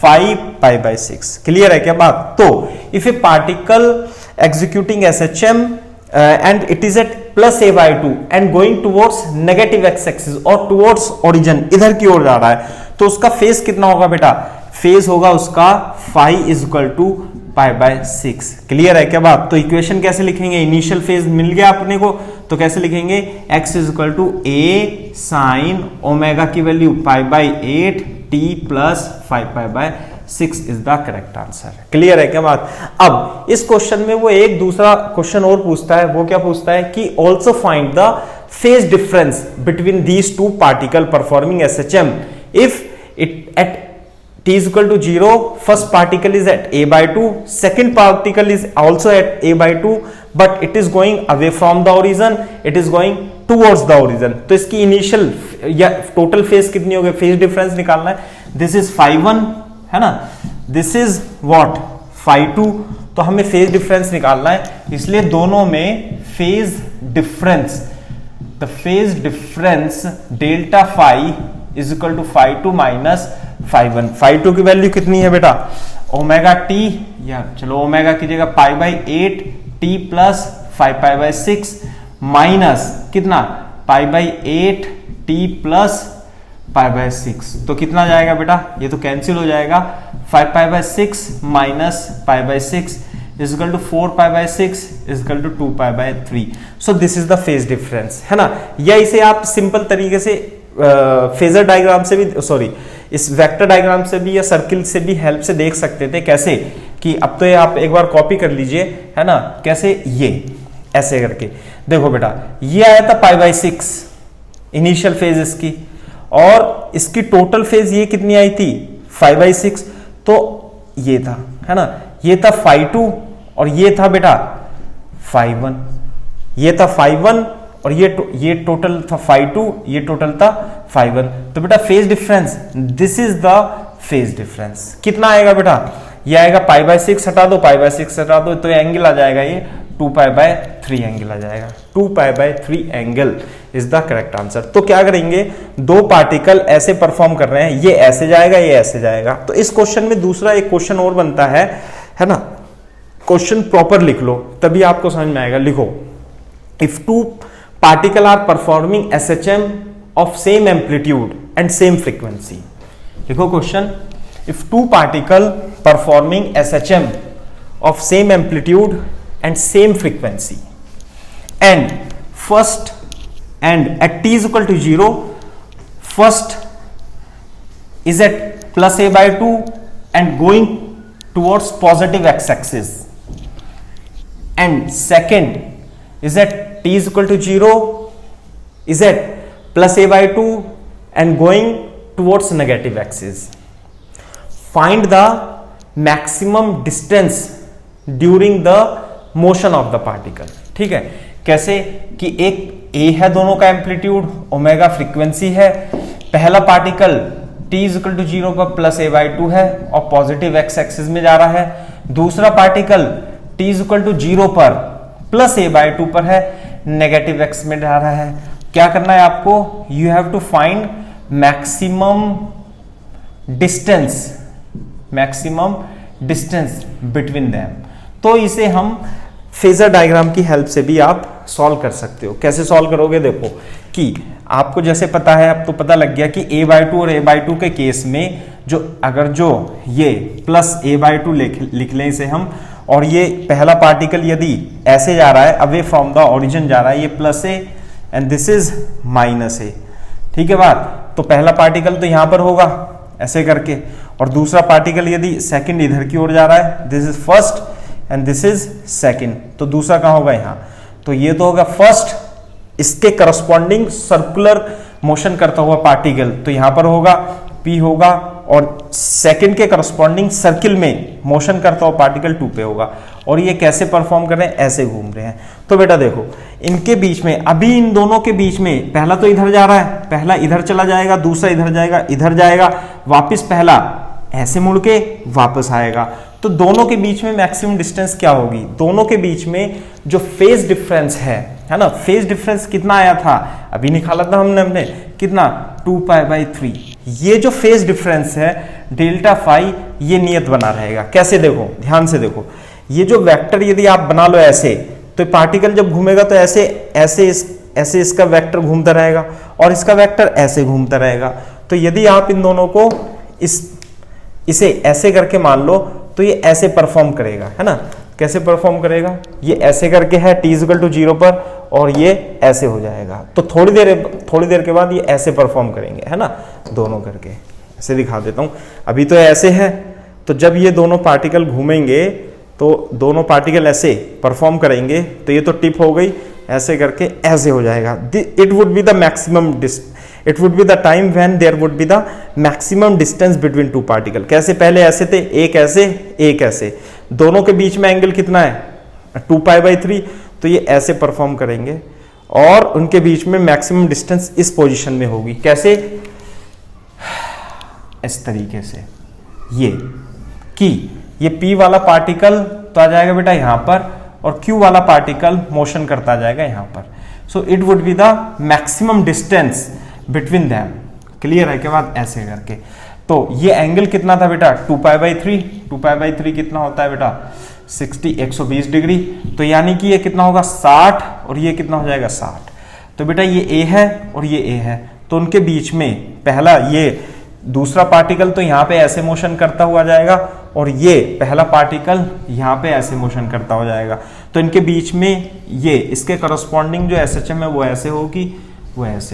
5 पाई बाय 6। क्लियर है क्या बात। तो if a particle executing SHM and it is at plus a by 2 and going towards negative x axis और towards origin इधर की ओर जा रहा है, तो उसका फेज कितना होगा बेटा, फेज होगा उसका phi is equal to pi by 6। Clear है क्या बात। तो इक्वेशन कैसे लिखेंगे, इनिशियल फेज मिल गया अपने को, तो कैसे लिखेंगे, x is equal to a sine omega की value pi by 8 t plus 5 pi by 6 is the correct answer. Clear है क्या बात। अब इस क्वेश्चन में वो एक दूसरा क्वेश्चन और पूछता है, वो क्या पूछता है कि also find the phase difference between these two particle performing SHM if it at t is equal to 0, first particle is at a by 2, second particle is also at a by 2, but it is going away from the origin, it is going towards the origin। तो इसकी initial या total phase कितनी होगी, phase difference निकालना है। This is phi1 है ना, this is what phi2, तो हमें फेज डिफरेंस निकालना है, इसलिए दोनों में phase difference, the phase difference delta phi is equal to phi2 minus phi1। phi2 की वैल्यू कितनी है बेटा, ओमेगा टी, या चलो ओमेगा की जगह pi by 8 T plus 5 pi by 6 minus कितना pi by 8 T plus pi by 6, तो कितना जाएगा बेटा, ये तो कैंसिल हो जाएगा, 5 pi by 6 minus pi by 6 is equal to 4 pi by 6 is equal to 2 pi by 3। so this is the phase difference है ना। या इसे आप सिंपल तरीके से फेजर डायग्राम से भी, सॉरी इस वेक्टर डायग्राम से भी या सर्किल से भी हेल्प से देख सकते थे, कैसे कि अब तो ये आप एक बार कॉपी कर लीजिए है ना, कैसे ये ऐसे करके देखो बेटा, ये आया था पाई बाई 6 इनिशियल फेज इसकी, और इसकी टोटल फेज ये कितनी आई थी 5 बाई 6, तो ये था है ना, ये था phi2 और ये था बेटा phi1, ये था phi1 और ये टोटल था phi2, ये टोटल था phi1। तो बेटा phase difference, this is the phase difference, कितना आएगा बेटा, ये आएगा पाई बाय 6 हटा दो, पाई बाय 6 हटा दो, तो एंगल आ जाएगा ये 2 पाई बाय 3 एंगल आ जाएगा, 2 pi bye 3 angle is the correct answer. तो क्या करेंगे, दो पार्टिकल ऐसे परफॉर्म कर रहे हैं, ये ऐसे जाएगा, ये ऐसे जाएगा। तो इस क्वेश्चन में दूसरा एक क्वेश्चन और बनता है ना, क्वेश्चन प्रॉपर लिख लो, तभी आपको समझ में आएगा। लिखो, if two particle are performing SHM of same amplitude and same frequency. लिखो question, if two particle performing SHM of same amplitude and same frequency and first and at t is equal to 0, first is at plus a by 2 and going towards positive x-axis, and second is at t is equal to 0 is at plus a by 2 and going towards negative axis. Find the maximum distance during the motion of the particle. ठीक है, कैसे कि एक a है दोनों का amplitude, omega frequency है, पहला particle t is equal to 0 पर प्लस a बाई 2 है और पॉजिटिव x एक्सिस में जा रहा है, दूसरा particle t is equal to 0 पर प्लस a बाई 2 पर है, नेगेटिव x में जा रहा है। क्या करना है आपको, you have to find maximum distance between them. तो इसे हम फेजर डायग्राम की हेल्प से भी आप सॉल्व कर सकते हो। कैसे सॉल्व करोगे, देखो कि आपको जैसे पता है, अब तो पता लग गया कि a बाई 2 और a बाई 2 के केस में जो ये प्लस a बाई 2 लिख लें इसे हम, और ये पहला पार्टिकल यदि ऐसे जा रहा है, अवे फ्रॉम द ओरिजिन जा रहा है, ये plus a and this is minus a। ठीक है बात, तो पहला पार्टिकल तो यहां पर होगा ऐसे करके, और दूसरा पार्टिकल यदि सेकंड इधर की ओर जा रहा है, this is first and this is second, तो दूसरा कहां होगा, यहां। तो ये तो होगा फर्स्ट, इसके करस्पॉन्डिंग सर्कुलर मोशन करता हुआ पार्टिकल, तो यहां पर होगा P होगा, और सेकंड के करस्पॉन्डिंग सर्किल में मोशन करता हुआ पार्टिकल 2 पे होगा। और ये कैसे परफॉर्म कर रहे हैं, ऐसे घूम रहे हैं। तो बेटा देखो, इनके बीच में, अभी इन दोनों के बीच में, पहला तो इधर जा रहा है, पहला इधर चला जाएगा, दूसरा इधर जाएगा, वापिस पहला ऐसे मुड़ के वापस आएगा। तो दोनों के बीच में मैक्सिमम डिस्टेंस क्या होगी, दोनों के बीच में जो फेज डिफरेंस है ना, फेज डिफरेंस कितना आया था, अभी निकाला था हमने कितना, 2 पाई बाई 3। ये जो फेज डिफरेंस है डेल्टा फाई, ये नियत बना रहेगा। कैसे, देखो ध्यान से देखो, ये जो वेक्टर यदि आप बना लो ऐसे, तो पार्टिकल जब घूमेगा तो ऐसे इसका वेक्टर घूमता रहेगा और इसका वेक्टर ऐसे घूमता रहेगा। तो यदि आप इन दोनों को इसे ऐसे करके मान लो, तो ये ऐसे परफॉर्म करेगा, है ना। कैसे परफॉर्म करेगा, ये ऐसे करके है t इक्वल टू 0 पर, और ये ऐसे हो जाएगा। तो थोड़ी देर के बाद ये ऐसे परफॉर्म करेंगे, है ना, दोनों करके। ऐसे दिखा देता हूं, अभी तो ऐसे है, तो जब ये दोनों पार्टिकल घूमेंगे तो दोनों पार्टिकल ऐसे परफॉर्म करेंगे, तो ये तो टिप हो गई, ऐसे करके ऐसे हो जाएगा। It would be the maximum it would be the time when there would be the maximum distance between two particle। कैसे, पहले ऐसे थे, एक ऐसे, दोनों के बीच में एंगल कितना है, 2 पाई बाई 3, तो ये ऐसे परफॉर्म करेंगे और उनके बीच में मैक्सिमम डिस्टेंस इस पोजीशन में होगी। कैसे, इस तरीके से, ये P वाला पार्टिकल तो आ जाएगा बेटा यहां पर, और Q वाला पार्टिकल मोशन करता जाएगा यहां पर। So it would be the maximum distance between them. Clear है के बाद, ऐसे करके। तो ये एंगल कितना था बेटा, 2 पाई बाई 3। 2 पाई बाई 3 कितना होता है बेटा, 120 डिग्री। तो यानी कि ये कितना होगा, 60, और ये कितना हो जाएगा, 60। तो बेटा ये A है और ये A है, तो उनके बीच में पहला ये दूसरा पार्टिकल तो यहाँ पे ऐसे मोशन करता हुआ जाएगा, और ये पहला पार्टिकल यहाँ पे ऐसे मोशन करता हो जाएगा। तो इनके बीच में ये इसके करस्पॉन्डिंग जो SHM है वो ऐसे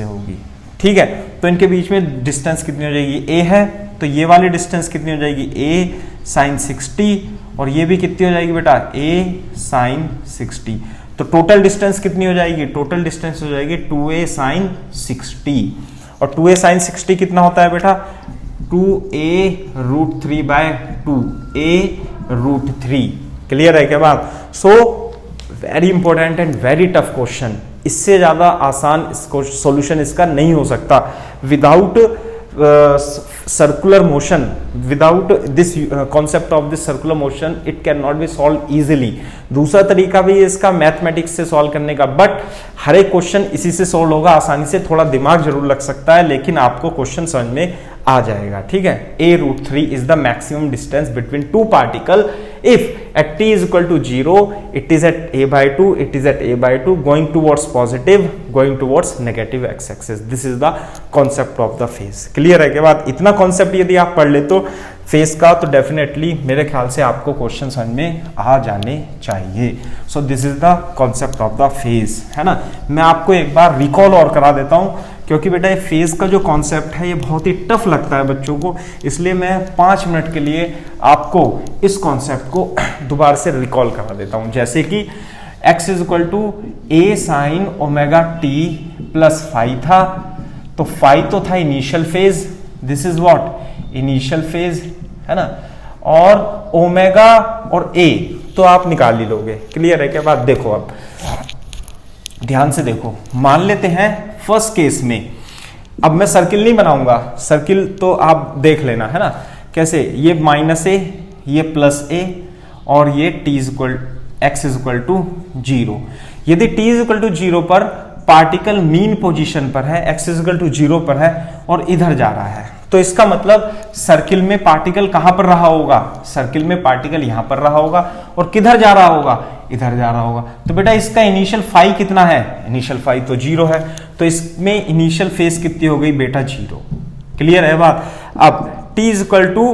होगी, ठीक है। तो इनके बीच में डिस्टेंस कितनी हो जाएगी, A है, तो ये वाली डिस्टेंस कितनी हो जाएगी, A sin 60, और ये भी कितनी हो जाएगी बेटा, A sin 60। तो टोटल डिस्टेंस कितनी हो जाएगी, टोटल डिस्टेंस हो जाएगी 2A sin 60, और 2A sin 60 कितना होता है बेटा, 2A√3/2A√3। क्लियर है क्या बात। So very important and very tough question, इससे ज्यादा आसान इसको सॉल्यूशन इसका नहीं हो सकता। Without circular motion, without this concept of this circular motion, it can not be solve easily. दूसरा तरीका भी है इसका मैथमेटिक्स से सॉल्व करने का, बट हर एक क्वेश्चन इसी से सॉल्व होगा आसानी से। थोड़ा दिमाग जरूर लग सकता है, लेकिन आपको क्वेश्चन समझ में आ जाएगा। ठीक है, a√3 is the maximum distance between two particle if at t is equal to 0 it is at a/2, it is at a/2 going towards positive, going towards negative x axis. This is the concept of the phase. Clear है के बाद इतना concept यदि आप पढ़ ले तो phase का, तो डेफिनेटली मेरे ख्याल से आपको क्वेश्चन समझ में आ जाने चाहिए। सो this is the concept of the phase, है ना। मैं आपको एक बार रिकॉल और करा देता हूं, क्योंकि बेटा ये फेज का जो कॉन्सेप्ट है ये बहुत ही टफ लगता है बच्चों को, इसलिए मैं 5 मिनट के लिए आपको इस कॉन्सेप्ट को दोबारा से रिकॉल करा देता हूं। जैसे कि x is equal to a sine omega T plus phi था, तो फाई तो था initial phase, this is what initial phase, है ना। और ओमेगा और a तो आप निकाल ही लोगे। क्लियर है क्या बात। देखो अब ध्यान से देखो, मान लेते हैं फर्स्ट केस में, अब मैं सर्किल नहीं बनाऊंगा, सर्किल तो आप देख लेना, है ना। कैसे, ये माइनस ए, ये प्लस ए, और ये x इज इक्वल टू 0। यदि t इज इक्वल टू 0 पर पार्टिकल मीन पोजीशन पर है, x इज इक्वल टू 0 पर है और इधर जा रहा है, तो इसका मतलब सर्किल में पार्टिकल कहां पर रहा होगा, सर्किल में पार्टिकल यहां पर रहा होगा, और किधर जा रहा होगा, इधर जा रहा होगा। तो बेटा इसका इनिशियल फाई कितना है, इनिशियल फाई तो 0 है, तो इसमें इनिशियल फेज कितनी हो गई बेटा 0। क्लियर है बात। अब t इज इक्वल टू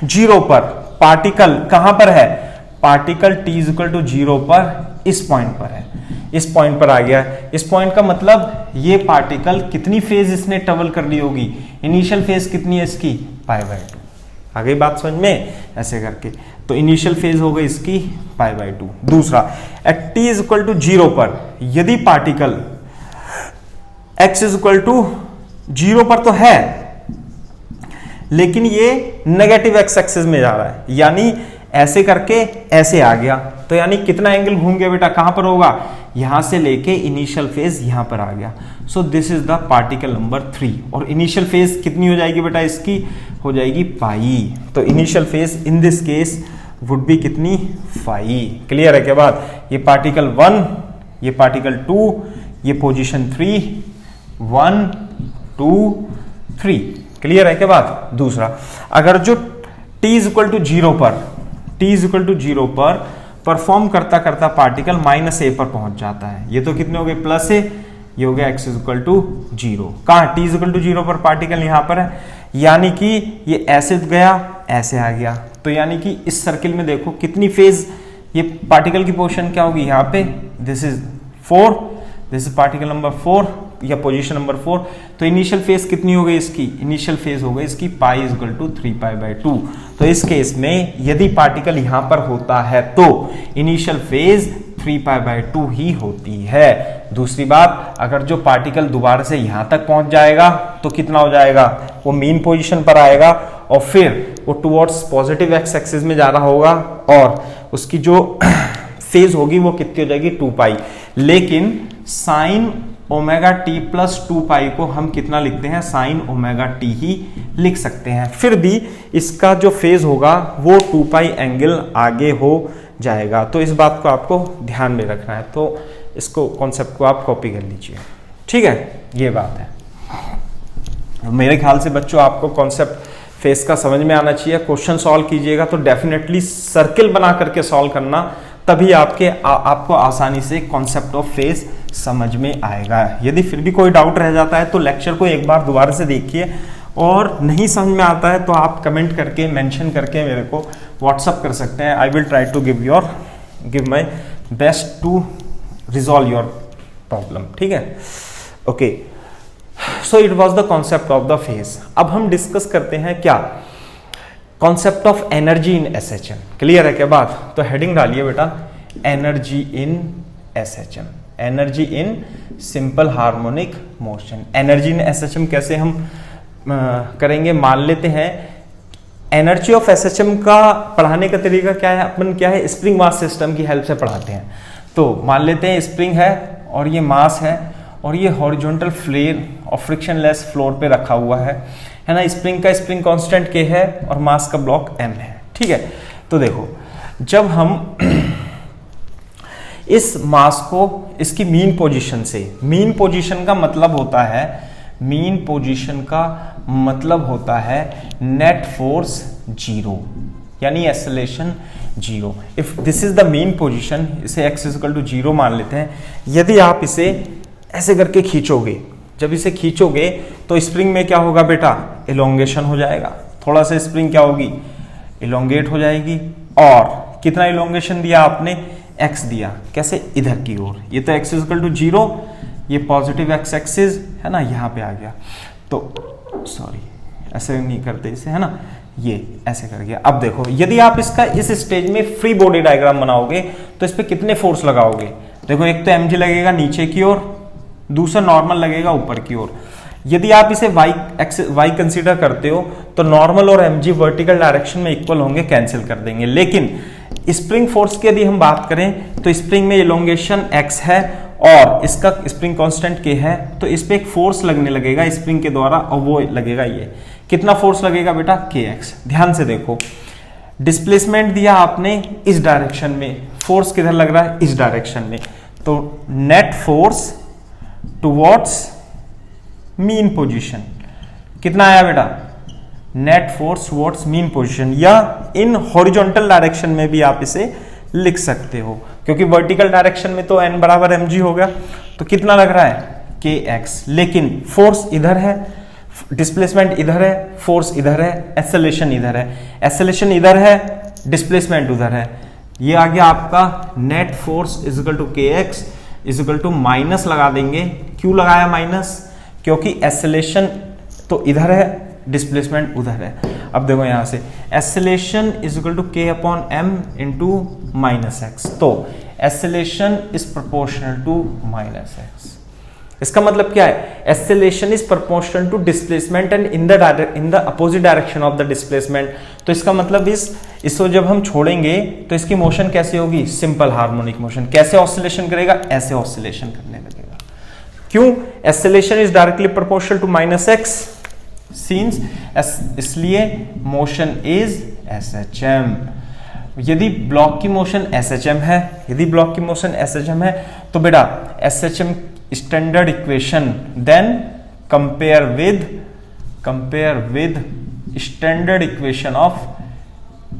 0 पर पार्टिकल कहां पर है, particle t is equal to 0 पर इस पॉइंट पर है, इस पॉइंट पर आ गया है। इस पॉइंट का मतलब ये पार्टिकल कितनी फेज इसने ट्रेवल कर ली होगी, इनिशियल फेज कितनी है इसकी π/2। आ गई बात समझ में, ऐसे करके तो इनिशियल फेज हो गई इसकी π/2। दूसरा, at t is equal to 0 पर यदि particle x is equal to 0 पर तो है, लेकिन ये नेगेटिव एक्स एक्सिस में जा रहा है, यानी ऐसे करके ऐसे आ गया, तो यानी कितना एंगल घूम गया बेटा, कहां पर होगा, यहां से लेके इनिशियल फेज यहां पर आ गया। सो this is the particle number 3, और इनिशियल फेज कितनी हो जाएगी बेटा, इसकी हो जाएगी पाई। तो initial phase in this case would be कितनी, फाई। क्लियर है क्या बात। ये पार्टिकल 1, ये पार्टिकल 2, ये पोजीशन 3, 1 2 3। क्लियर है क्या बात। दूसरा, अगर जो t इज इक्वल टू 0 पर, t इज इक्वल टू 0 पर परफॉर्म करता करता पार्टिकल -a पर पहुंच जाता है, ये तो कितने हो गए प्लस a, ये हो गया x इज इक्वल टू 0। कहां, t इज इक्वल टू 0 पर पार्टिकल यहां पर है, यानी कि ये ऐसे गया ऐसे आ गया, तो यानी कि इस सर्किल में देखो कितनी फेज, ये पार्टिकल की पोजीशन क्या होगी यहाँ पे, this is 4, this is particle number 4 या पोजीशन नंबर 4। तो इनिशियल फेज कितनी हो गई इसकी, इनिशियल फेज हो गई इसकी पाई इज इक्वल टू 3π/2। तो इस केस में यदि पार्टिकल यहां पर होता है तो इनिशियल फेज 3π/2 ही होती है। दूसरी बात, अगर जो पार्टिकल दोबारा से यहां तक पहुंच जाएगा तो कितना हो जाएगा, वो मीन पोजीशन पर आएगा और फिर वो टुवर्ड्स पॉजिटिव एक्स एक्सिस में जा रहा होगा, और उसकी जो फेज होगी वो कितनी हो जाएगी 2π। लेकिन साइन ओमेगा टी प्लस 2π को हम कितना लिखते हैं, साइन ओमेगा टी ही लिख सकते हैं, फिर भी इसका जो फेज होगा वो 2π एंगल आगे हो जाएगा। तो इस बात को आपको ध्यान में रखना है, तो इसको कॉन्सेप्ट को आप कॉपी कर लीजिए। ठीक है, ये बात है। मेरे ख्याल से बच्चों आपको कॉन्सेप्ट फेज का समझ में आना चाहिए। क्वेश्चन सॉल्व कीजिएगा तो डेफिनेटली सर्किल बना करके सॉल्व करना, तभी आपको आसानी से कॉन्सेप्ट ऑफ फेज समझ में आएगा। यदि फिर भी कोई डाउट रह जाता है तो लेक्चर को एक बार दोबारा से देखिए, और नहीं समझ में आता है तो आप कमेंट करके मेंशन करके मेरे को व्हाट्सअप कर सकते हैं। I will try to give my best to resolve your problem. ठीक है, okay. So it was the concept of the phase. अब हम डिस्कस करते हैं क्या, concept of energy in SHM. Clear है क्या बात। तो हेडिंग डालिए बेटा, energy in SHM, energy in simple harmonic motion. Energy in SHM कैसे हम करेंगे, मान लेते हैं एनर्जी ऑफ एसएचएम का पढ़ाने का तरीका क्या है, अपन क्या है स्प्रिंग मास सिस्टम की हेल्प से पढ़ाते हैं। तो मान लेते हैं स्प्रिंग है और ये मास है और ये हॉरिजॉन्टल फ्लेयर और फ्रिक्शनलेस फ्लोर पे रखा हुआ है ना। स्प्रिंग का स्प्रिंग कांस्टेंट K है और मास का ब्लॉक M है। ठीक है, तो देखो जब हम इस मास को इसकी मीन पोजीशन से, मीन पोजीशन का मतलब होता है मीन पोजीशन का मतलब होता है नेट फोर्स जीरो, यानी acceleration zero. If this is the mean position, इसे x इक्वल टू जीरो मान लेते हैं। यदि आप इसे ऐसे करके खींचोगे, जब इसे खींचोगे तो स्प्रिंग में क्या होगा बेटा, इलोंगेशन हो जाएगा, थोड़ा सा स्प्रिंग क्या होगी, इलोंगेट हो जाएगी। और कितना इलोंगेशन दिया आपने, x दिया, कैसे, इधर की ओर। ये तो x इक्वल टू जीरो, ये पॉजिटिव x एक्सिस है ना, यहाँ पे आ गया। तो सॉरी ऐसे नहीं करते इसे, है ना, ये ऐसे कर गया। अब देखो, यदि आप इसका इस स्टेज में फ्री बॉडी डायग्राम बनाओगे तो इस पे कितने फोर्स लगाओगे। देखो, एक तो mg लगेगा नीचे की ओर, दूसरा नॉर्मल लगेगा ऊपर की ओर। यदि आप इसे y कंसीडर करते हो तो नॉर्मल और mg वर्टिकल डायरेक्शन में इक्वल होंगे, कैंसिल कर देंगे। लेकिन स्प्रिंग फोर्स की यदि हम बात करें तो स्प्रिंग में इलोंगेशन x है और इसका स्प्रिंग कांस्टेंट k है, तो इस पे एक फोर्स लगने लगेगा स्प्रिंग के द्वारा, और वो लगेगा ये। कितना फोर्स लगेगा बेटा, kx। ध्यान से देखो, डिस्प्लेसमेंट दिया आपने इस डायरेक्शन में, फोर्स किधर लग रहा है, इस डायरेक्शन में। तो net force towards mean position कितना आया बेटा, net force towards mean position, या इन हॉरिजॉन्टल डायरेक्शन में भी आप इसे लिख सकते हो, क्योंकि वर्टिकल डायरेक्शन में तो n बराबर mg हो गया। तो कितना लग रहा है, kx। लेकिन फोर्स इधर है, डिस्प्लेसमेंट इधर है, फोर्स इधर है, एक्सेलरेशन इधर है, एक्सेलरेशन इधर है, डिस्प्लेसमेंट उधर है। ये आ गया आपका net force is equal to kx is equal to minus लगा देंगे। क्यों लगाया माइनस, क्योंकि एक्सेलरेशन तो इधर है, डिस्प्लेसमेंट उधर है। अब देखो यहां से acceleration is equal to k upon m into minus x, तो acceleration is proportional to minus x. इसका मतलब क्या है, acceleration is proportional to displacement and in the opposite direction of the displacement. तो इसका मतलब इसको जब हम छोड़ेंगे तो इसकी मोशन कैसे होगी, सिंपल हार्मोनिक मोशन। कैसे ऑसिलेशन करेगा, ऐसे ऑसिलेशन करने लगेगा। क्यों, acceleration is directly proportional to minus x since, इसलिए मोशन इज SHM। यदि ब्लॉक की मोशन SHM है, यदि ब्लॉक की मोशन SHM है तो बेटा SHM standard equation, then compare with standard equation of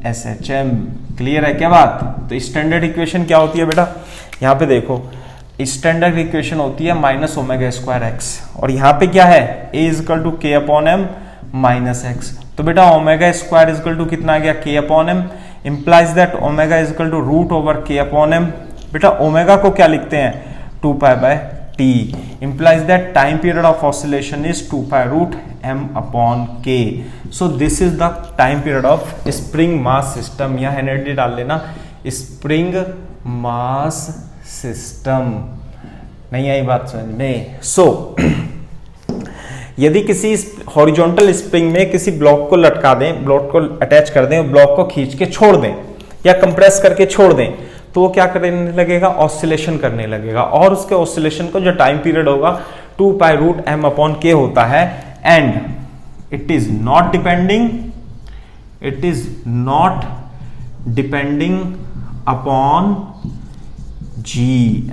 SHM। Clear है क्या बात। तो स्टैंडर्ड इक्वेशन क्या होती है बेटा, यहां पे देखो, स्टैंडर्ड इक्वेशन होती है माइनस ओमेगा स्क्वायर एक्स, और यहाँ पे क्या है, a is equal to k upon m minus x. तो बेटा omega square is equal to कितना आ गया, k upon m, implies that omega is equal to root over k upon m। बेटा ओमेगा को क्या लिखते हैं, 2 pi by t, implies that time period of oscillation is 2 pi root m upon k। So this is the time period of spring mass system. यहाँ energy डाल लेना, spring mass system. नहीं आई बात समझ में। यदि किसी हॉरिजॉन्टल स्प्रिंग में किसी ब्लॉक को लटका दें, ब्लॉक को अटैच कर दें, ब्लॉक को खींच के छोड़ दें या कंप्रेस करके छोड़ दें, तो वो क्या करने लगेगा, ऑसिलेशन करने लगेगा। और उसके ऑसिलेशन को जो टाइम पीरियड होगा 2 pi root m upon k होता है, and it is not depending upon g,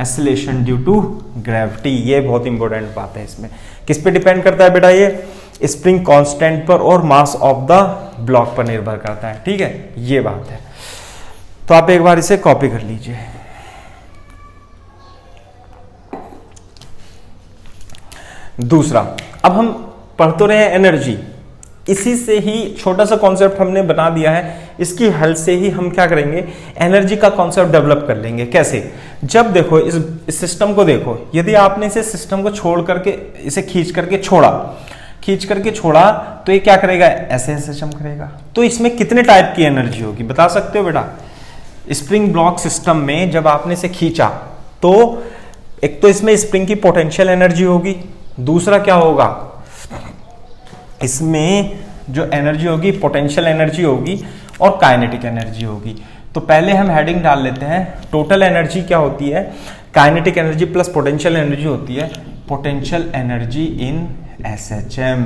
acceleration due to gravity. ये बहुत इंपॉर्टेंट बात है। इसमें किस पे डिपेंड करता है बेटा, ये स्प्रिंग कांस्टेंट पर और मास ऑफ द ब्लॉक पर निर्भर करता है। ठीक है, ये बात है। तो आप एक बार इसे कॉपी कर लीजिए। दूसरा, अब हम पढ़ तो रहे हैं एनर्जी, इसी से ही छोटा सा कॉन्सेप्ट हमने बना दिया है, इसकी हेल्प से ही हम क्या करेंगे, एनर्जी का कॉन्सेप्ट डेवलप कर लेंगे। कैसे, जब देखो इस सिस्टम को देखो, यदि आपने इसे सिस्टम को छोड़ करके, इसे खींच करके छोड़ा तो ये क्या करेगा, ऐसे सिस्टम करेगा। तो इसमें कितने टाइप की एनर्जी होगी बता सकते हो बेटा। स्प्रिंग ब्लॉक सिस्टम में जब आपने इसे खींचा तो एक तो इसमें स्प्रिंग की पोटेंशियल एनर्जी होगी, दूसरा क्या होगा, इसमें जो एनर्जी होगी पोटेंशियल एनर्जी होगी और काइनेटिक एनर्जी होगी। तो पहले हम हेडिंग डाल लेते हैं, टोटल एनर्जी क्या होती है, kinetic energy plus potential energy होती है, पोटेंशियल एनर्जी इन SHM।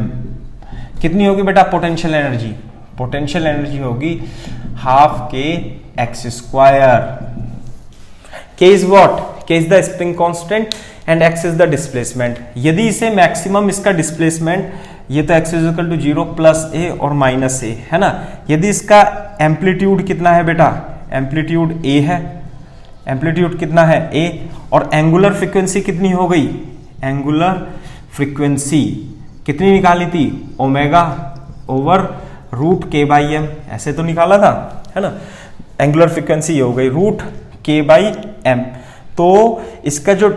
कितनी होगी बेटा पोटेंशियल एनर्जी, पोटेंशियल एनर्जी होगी half k x square. k is what, k is the spring constant, and x is the displacement. यदि इसे मैक्सिमम इसका displacement, ये तो x is equal to 0 plus a और माइनस a है ना, यदि इसका एम्पलीट्यूड कितना है बेटा, एम्पलीट्यूड a है, एम्पलीट्यूड कितना है a, और एंगुलर फ्रीक्वेंसी कितनी हो गई, एंगुलर फ्रीक्वेंसी कितनी निकाली थी, ओमेगा ओवर रूट के बाई एम, ऐसे तो निकाला था है ना, एंगुलर फ्रीक्वेंसी हो गई रूट के बाई एम। तो इसका जो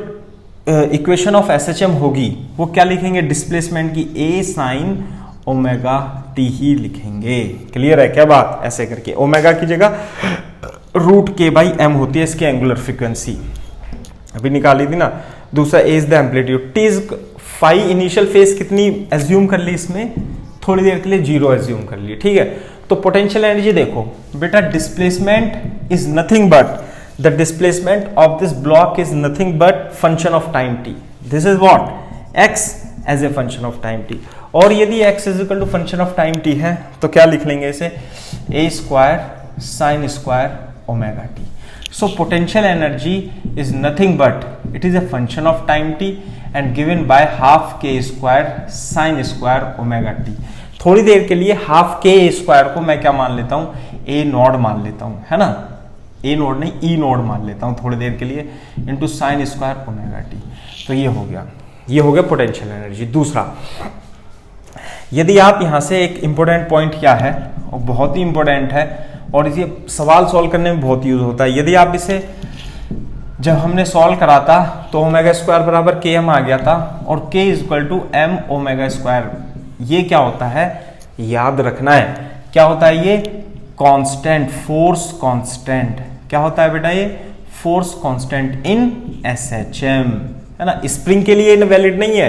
इक्वेशन ऑफ एसएचएम होगी वो क्या लिखेंगे, डिस्प्लेसमेंट की ए साइन ओमेगा टी ही लिखेंगे। क्लियर है क्या बात, ऐसे करके ओमेगा की जगह रूट के बाई एम होती है इसकी एंगुलर फ्रीक्वेंसी, अभी निकाली थी ना। दूसरा A is the amplitude, T is phi initial phase कितनी एज्यूम कर ली इसमें, थोड़ी देर के लिए 0 एज्यूम कर ली, ठीक है। तो पोटेंशियल एनर्जी देखो बेटा, displacement is nothing but the displacement of this block is nothing but function of time t, this is what x as a function of time t. और यदि x is equal to function of time t है तो क्या लिख लेंगे इसे, a square sine square omega t. So potential energy is nothing but it is a function of time t and given by half के square sine square omega T. थोड़ी देर के लिए हाफ के स्क्वायर को मैं क्या मान लेता हूं, a नॉट मान लेता हूं, है ना, a नॉट नहीं e नॉट मान लेता हूं थोड़ी देर के लिए, into sine square omega T. तो ये हो गया, ये हो गया पोटेंशियल एनर्जी। दूसरा, यदि आप यहां से एक इंपॉर्टेंट पॉइंट क्या है, और बहुत ही इंपॉर्टेंट है और ये सवाल सॉल्व करने में बहुत यूज होता है, यदि आप इसे जब हमने सॉल्व करा था तो ओमेगा स्क्वायर बराबर के एम आ गया था और k is equal to m omega square, ये क्या होता है याद रखना है, क्या होता है ये कांस्टेंट, फोर्स कांस्टेंट, क्या होता है बेटा ये फोर्स कांस्टेंट इन एसएचएम, है ना। स्प्रिंग के लिए वैलिड नहीं है,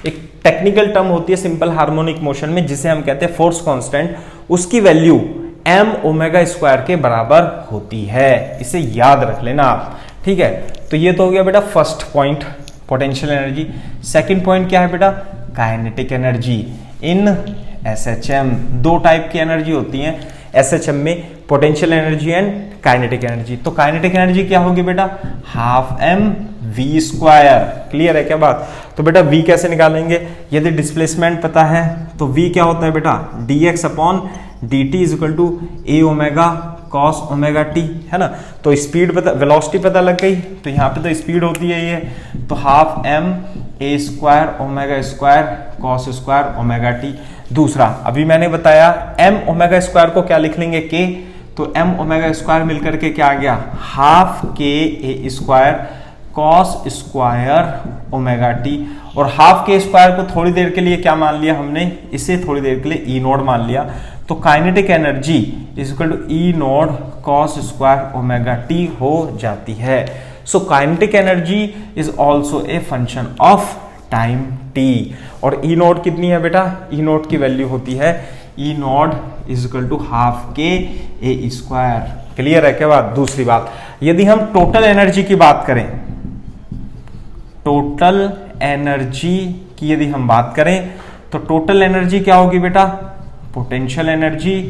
एक टेक्निकल टर्म होती है सिंपल हार्मोनिक मोशन में जिसे हम कहते हैं फोर्स कांस्टेंट, उसकी वैल्यू एम ओमेगा स्क्वायर के बराबर होती है, इसे याद रख लेना आप, ठीक है। तो ये तो हो गया बेटा first point potential energy. Second point क्या है बेटा, काइनेटिक एनर्जी इन एसएचएम। दो टाइप की एनर्जी होती है एसएचएम में, potential energy and kinetic energy. तो काइनेटिक एनर्जी क्या होगी बेटा, half M we square. Clear है क्या बात। तो बेटा v कैसे निकालेंगे, यदि डिस्प्लेसमेंट पता है तो v क्या होता है बेटा, dx upon dt is equal to a omega cos omega t, है ना। तो स्पीड पता, वेलोसिटी पता लग गई, तो यहाँ पे तो स्पीड होती है ये, तो half m a square omega square cos square omega t। दूसरा, अभी मैंने बताया m ओमेगा स्क्वायर को क्या लिख लेंगे k, तो m ओमेगा स्क्वायर मिलकर के क्या आ गया, half k a square cos square omega T. और हाफ के स्क्वायर को थोड़ी देर के लिए क्या मान लिया हमने, इसे थोड़ी देर के लिए ई नोड मान लिया, तो kinetic energy is equal to E naught cos square omega t हो जाती है। So kinetic energy is also a function of time t. और ई नोड कितनी है बेटा, ई नोड की वैल्यू होती है E naught is equal to half के ए स्क्वायर। क्लियर है क्या बात। दूसरी बात, यदि हम टोटल एनर्जी की बात करें, टोटल एनर्जी की यदि हम बात करें तो टोटल एनर्जी क्या होगी बेटा, potential energy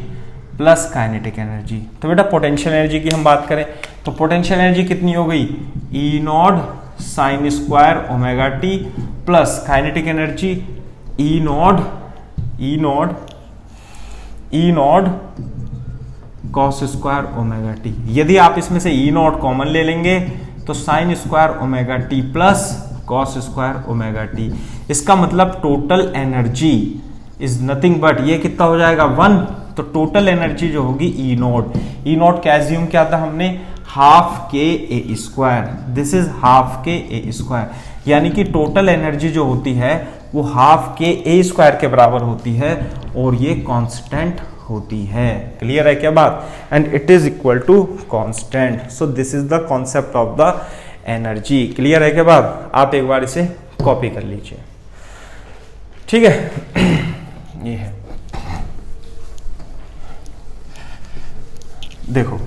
plus kinetic energy. तो बेटा पोटेंशियल एनर्जी की हम बात करें तो पोटेंशियल एनर्जी कितनी हो गई, E naught sine square omega T plus kinetic energy E naught cos square omega T. यदि आप इसमें से ई नॉट कॉमन ले लेंगे तो sign square omega T plus cos square omega T. इसका मतलब total energy is nothing but, ये कितना हो जाएगा 1, तो टोटल एनर्जी जो होगी ई नॉट क्या एज्यूम किया था हमने, हाफ के ए स्क्वायर, दिस इज हाफ के ए स्क्वायर, यानी कि टोटल एनर्जी जो होती है वो हाफ के ए स्क्वायर के बराबर होती है और ये कांस्टेंट होती है। क्लियर है क्या बात। And it is equal to constant, so this is the concept of the energy. Clear है क्या बात। आप एक बार इसे कॉपी कर लीजिए, ठीक है। ये है, देखो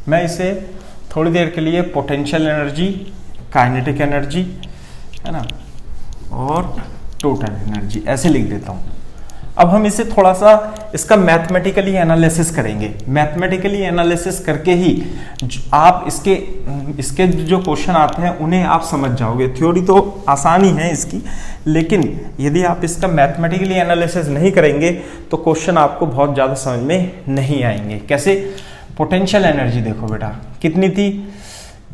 मैं इसे थोड़ी देर के लिए पोटेंशियल एनर्जी, काइनेटिक एनर्जी, है ना, और टोटल एनर्जी ऐसे लिख देता हूं। अब हम इसे थोड़ा सा इसका मैथमेटिकली एनालिसिस करेंगे। मैथमेटिकली एनालिसिस करके ही आप इसके जो क्वेश्चन आते हैं उन्हें आप समझ जाओगे। थ्योरी तो आसान ही है इसकी, लेकिन यदि आप इसका मैथमेटिकली एनालिसिस नहीं करेंगे तो क्वेश्चन आपको बहुत ज़्यादा समझ में नहीं आएंगे। कैसे? पोटेंशियल एनर्जी देखो बेटा कितनी थी,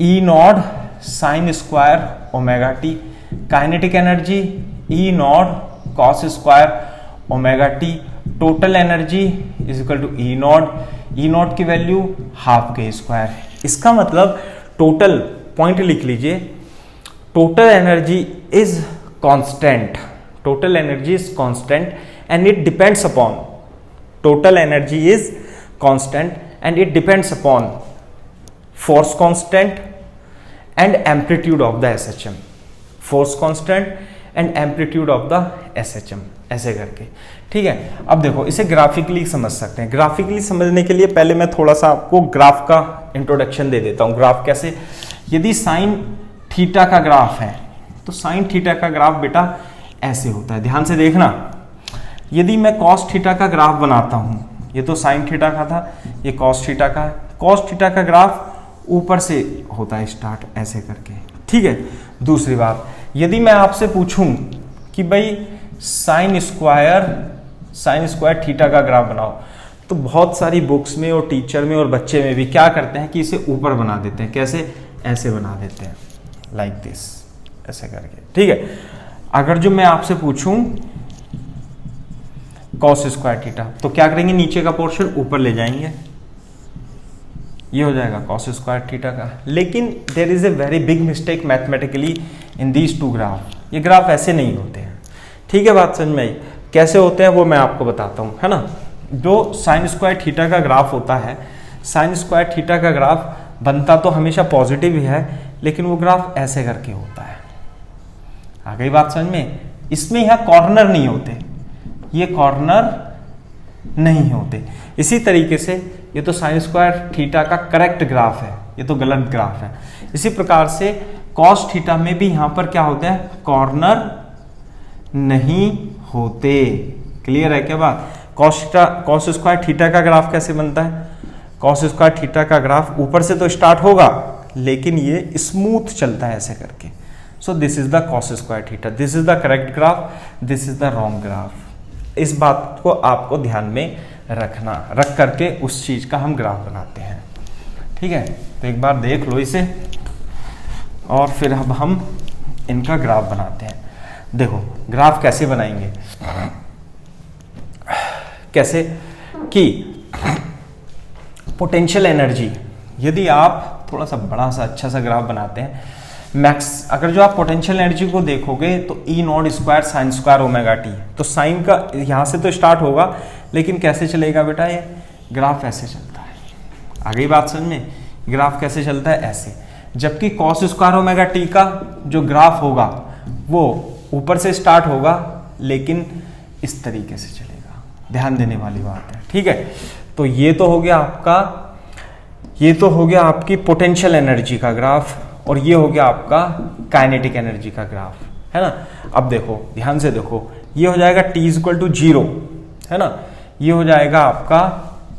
E naught sine square omega T. Kinetic energy E naught cos square omega T. Total energy is equal to E naught की वैल्यू हाफ के स्क्वायर। इसका मतलब टोटल पॉइंट लिख लीजिए, total energy is constant, total energy is constant and it depends upon, total energy is constant and it depends upon force constant and amplitude of the SHM, force constant and amplitude of the SHM, ऐसे करके। ठीक है, अब देखो इसे graphically समझ सकते हैं। ग्राफिकली समझने के लिए पहले मैं थोड़ा सा आपको ग्राफ का इंट्रोडक्शन दे देता हूं। ग्राफ कैसे? यदि साइन थीटा का ग्राफ है तो साइन थीटा का ग्राफ बेटा ऐसे होता है, ध्यान से देखना। यदि मैं कॉस थीटा का ग्राफ बनाता हूं, ये तो साइन थीटा का था, ये कॉस थीटा का है। कॉस थीटा का ग्राफ ऊपर से होता है स्टार्ट ऐसे करके। ठीक है, दूसरी बात, यदि मैं आपसे पूछूं कि भाई साइन स्क्वायर थीटा का ग्राफ बनाओ, तो बहुत सारी बुक्स में और टीचर में और बच्चे में भी क्या करते हैं कि इसे ऊपर बना देते हैं। कैसे? ऐसे बना देते हैं, लाइक दिस, ऐसे करके। ठीक है, अगर जो मैं आपसे पूछूं कॉस स्क्वायर थीटा, तो क्या करेंगे, नीचे का पोर्शन ऊपर ले जाएंगे, ये हो जाएगा कॉस स्क्वायर थीटा का। लेकिन there is a very big mistake mathematically in these two graph. ये ग्राफ ऐसे नहीं होते हैं। ठीक है, बात समझ में आई? कैसे होते हैं वो मैं आपको बताता हूं, है ना। जो साइन स्क्वायर थीटा का ग्राफ होता है, साइन स्क्वायर थीटा का ग्राफ बनता तो हमेशा पॉजिटिव ही है, लेकिन वो ग्राफ ऐसे करके होता है। आ गई बात समझ में? इसमें यहां कॉर्नर नहीं होते, ये कॉर्नर नहीं होते। इसी तरीके से ये तो साइन स्क्वायर थीटा का करेक्ट ग्राफ है, ये तो गलत ग्राफ है। इसी प्रकार से कॉस थीटा में भी यहां पर क्या होते हैं, कॉर्नर नहीं होते। क्लियर है क्या बात? कॉस स्क्वायर थीटा का ग्राफ कैसे बनता है? कॉस स्क्वायर थीटा का ग्राफ ऊपर से तो स्टार्ट होगा, लेकिन ये स्मूथ चलता है ऐसे करके। सो this is the cos square theta, this is the correct graph, this is the wrong graph. इस बात को आपको ध्यान में रखना, रख करके उस चीज का हम ग्राफ बनाते हैं। ठीक है, तो एक बार देख लो इसे और फिर अब हम इनका ग्राफ बनाते हैं। देखो ग्राफ कैसे बनाएंगे, कैसे कि पोटेंशियल एनर्जी, यदि आप थोड़ा सा बड़ा सा अच्छा सा ग्राफ बनाते हैं, मैक्स अगर जो आप पोटेंशियल एनर्जी को देखोगे तो E naught square sine square omega T, तो साइन का यहां से तो स्टार्ट होगा, लेकिन कैसे चलेगा बेटा, ये ग्राफ ऐसे चलता है। आ गई बात समझ में? ग्राफ कैसे चलता है, ऐसे। जबकि कॉस स्क्वायर ओमेगा टी का जो ग्राफ होगा वो ऊपर से स्टार्ट होगा, लेकिन इस तरीके से चलेगा। ध्यान देने वाली बात है। ठीक है, तो ये तो हो गया आपका, ये तो हो गया आपकी पोटेंशियल एनर्जी का ग्राफ, और ये हो गया आपका काइनेटिक एनर्जी का ग्राफ, है ना। अब देखो ध्यान से देखो, ये हो जाएगा t इक्वल टू 0, है ना। ये हो जाएगा आपका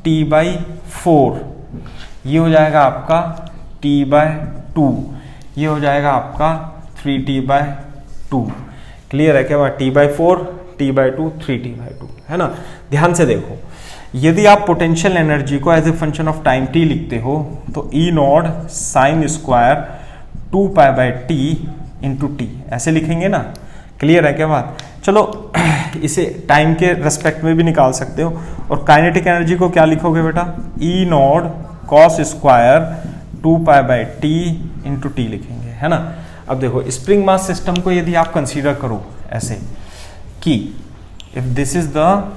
t/4, ये हो जाएगा आपका t/2, ये हो जाएगा आपका 3t/2। क्लियर है क्या बात? t/4, t/2, 3t/2, है ना। ध्यान से देखो, यदि आप पोटेंशियल एनर्जी को as a function of time t लिखते हो तो E naught sine square 2π/t into T, ऐसे लिखेंगे ना। क्लियर है क्या बात? चलो इसे टाइम के रेस्पेक्ट में भी निकाल सकते हो। और काइनेटिक एनर्जी को क्या लिखोगे बेटा, E naught cos square 2π/t into T लिखेंगे, है ना। अब देखो स्प्रिंग मास सिस्टम को यदि आप कंसीडर करो ऐसे कि if this is the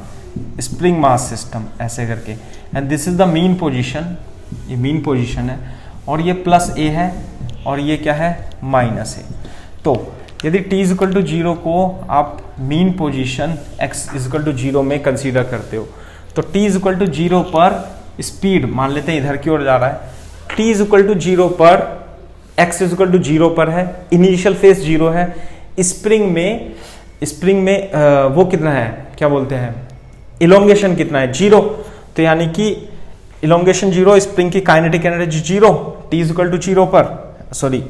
spring mass system ऐसे करके, and this is the mean position, ये मीन पोजीशन है, और ये प्लस ए है, और ये क्या है, माइनस ए। तो यदि t इक्वल टू 0 को आप mean position x equal to 0 में कंसीडर करते हो, तो t इक्वल टू 0 पर स्पीड मान लेते हैं इधर की ओर जा रहा है, t इक्वल टू 0 पर x इक्वल टू 0 पर है, इनिशियल फेज 0 है। स्प्रिंग में वो कितना है, क्या बोलते हैं, इलोंगेशन कितना है 0, तो यानी कि इलोंगेशन 0, स्प्रिंग की kinetic energy 0, t is equal to 0 पर, सॉरी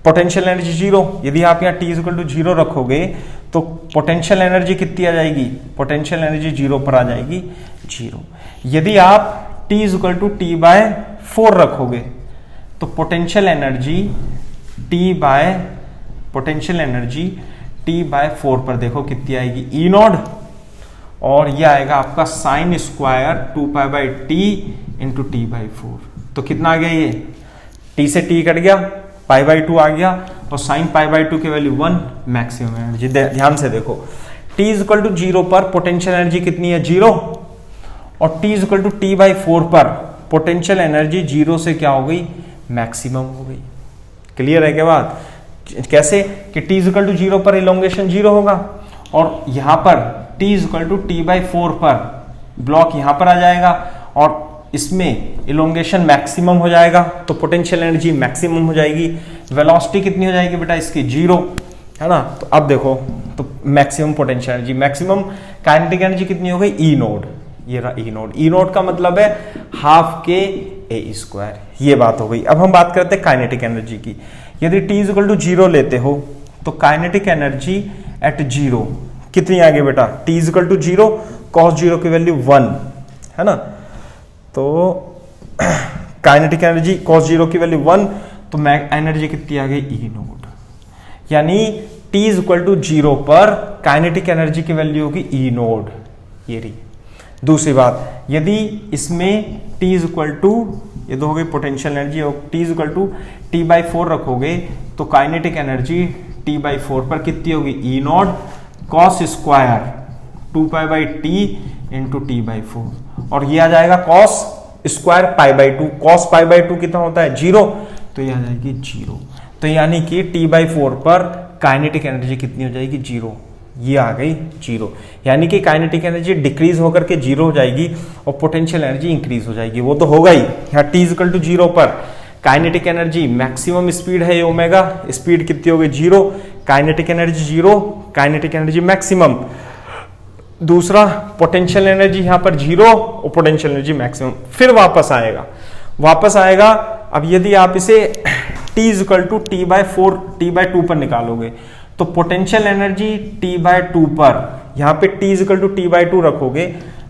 पोटेंशियल एनर्जी 0। यदि आप यहाँ t इज इक्वल टू 0 रखोगे तो पोटेंशियल एनर्जी कितनी आ जाएगी, पोटेंशियल एनर्जी 0 पर आ जाएगी 0। यदि आप t is equal to T by 4 रखोगे तो पोटेंशियल एनर्जी t बाय 4 पर देखो कितनी आएगी, ई नॉट, और ये आएगा आपका sign square 2 pi by T into T by 4। तो कितना आ गया, ये t से t कट गया, पाई बाई 2 आ गया, और साइन पाई बाई 2 की वैल्यू 1 मैक्सिमम एनर्जी। ध्यान से देखो t इज इक्वल टू 0 पर पोटेंशियल एनर्जी कितनी है 0, और t is equal to T by 4 पर पोटेंशियल एनर्जी 0 से क्या हो गई, मैक्सिमम हो गई। क्लियर है क्या बात, कैसे कि t इज इक्वल टू 0 पर इलोंगेशन 0 होगा, और यहां पर t is equal to T by 4 पर ब्लॉक यहां पर आ जाएगा, और इसमें इलोंगेशन मैक्सिमम हो जाएगा, तो पोटेंशियल एनर्जी मैक्सिमम हो जाएगी। वेलोसिटी कितनी हो जाएगी बेटा इसकी 0, है ना। तो अब देखो, तो maximum potential energy, maximum kinetic energy कितनी हो गई, ई नोड, ये रहा ई नोड। ई नोड का मतलब है हाफ के ए स्क्वायर, ये बात हो गई। अब हम बात करते हैं काइनेटिक एनर्जी की। यदि t इज इक्वल टू 0 लेते हो तो काइनेटिक एनर्जी एट 0 कितनी आ गई बेटा, t is equal to 0, cos 0 की वैल्यू 1, है ना। तो काइनेटिक एनर्जी cos 0 की वैल्यू 1, तो एनर्जी कितनी आ गई, ई नोट, यानी t इज इक्वल टू 0 पर काइनेटिक एनर्जी की वैल्यू होगी ई नोड, ये रही। दूसरी बात, यदि इसमें t इज इक्वल टू, ये तो हो गई पोटेंशियल एनर्जी, और t is equal to T by 4 रखोगे तो काइनेटिक एनर्जी t बाई 4 पर कितनी होगी, E naught cos square 2 pi by T into T by 4, और ये आ जाएगा cos square pi by 2, cos pi by 2 कितना होता है 0, तो ये आ जाएगी 0। तो यानी कि t बाई 4 पर काइनेटिक एनर्जी कितनी हो जाएगी 0, ये आ गई 0, यानी कि काइनेटिक एनर्जी डिक्रीज होकर के 0 हो जाएगी और पोटेंशियल एनर्जी इंक्रीज हो जाएगी। वो तो होगा ही, यहाँ t इज इक्वल टू 0 पर काइनेटिक एनर्जी मैक्सिमम स्पीड है ओमेगा, स्पीड कितनी हो गई 0, kinetic energy 0, kinetic energy maximum. दूसरा, पोटेंशियल एनर्जी यहाँ पर 0 और पोटेंशियल एनर्जी मैक्सिमम, फिर वापस आएगा। अब यदि आप इसे t is equal to T by 4 t by 2 पर निकालोगे तो पोटेंशियल एनर्जी t बाई 2 पर, यहाँ पे t is equal to T by 2 रखोगे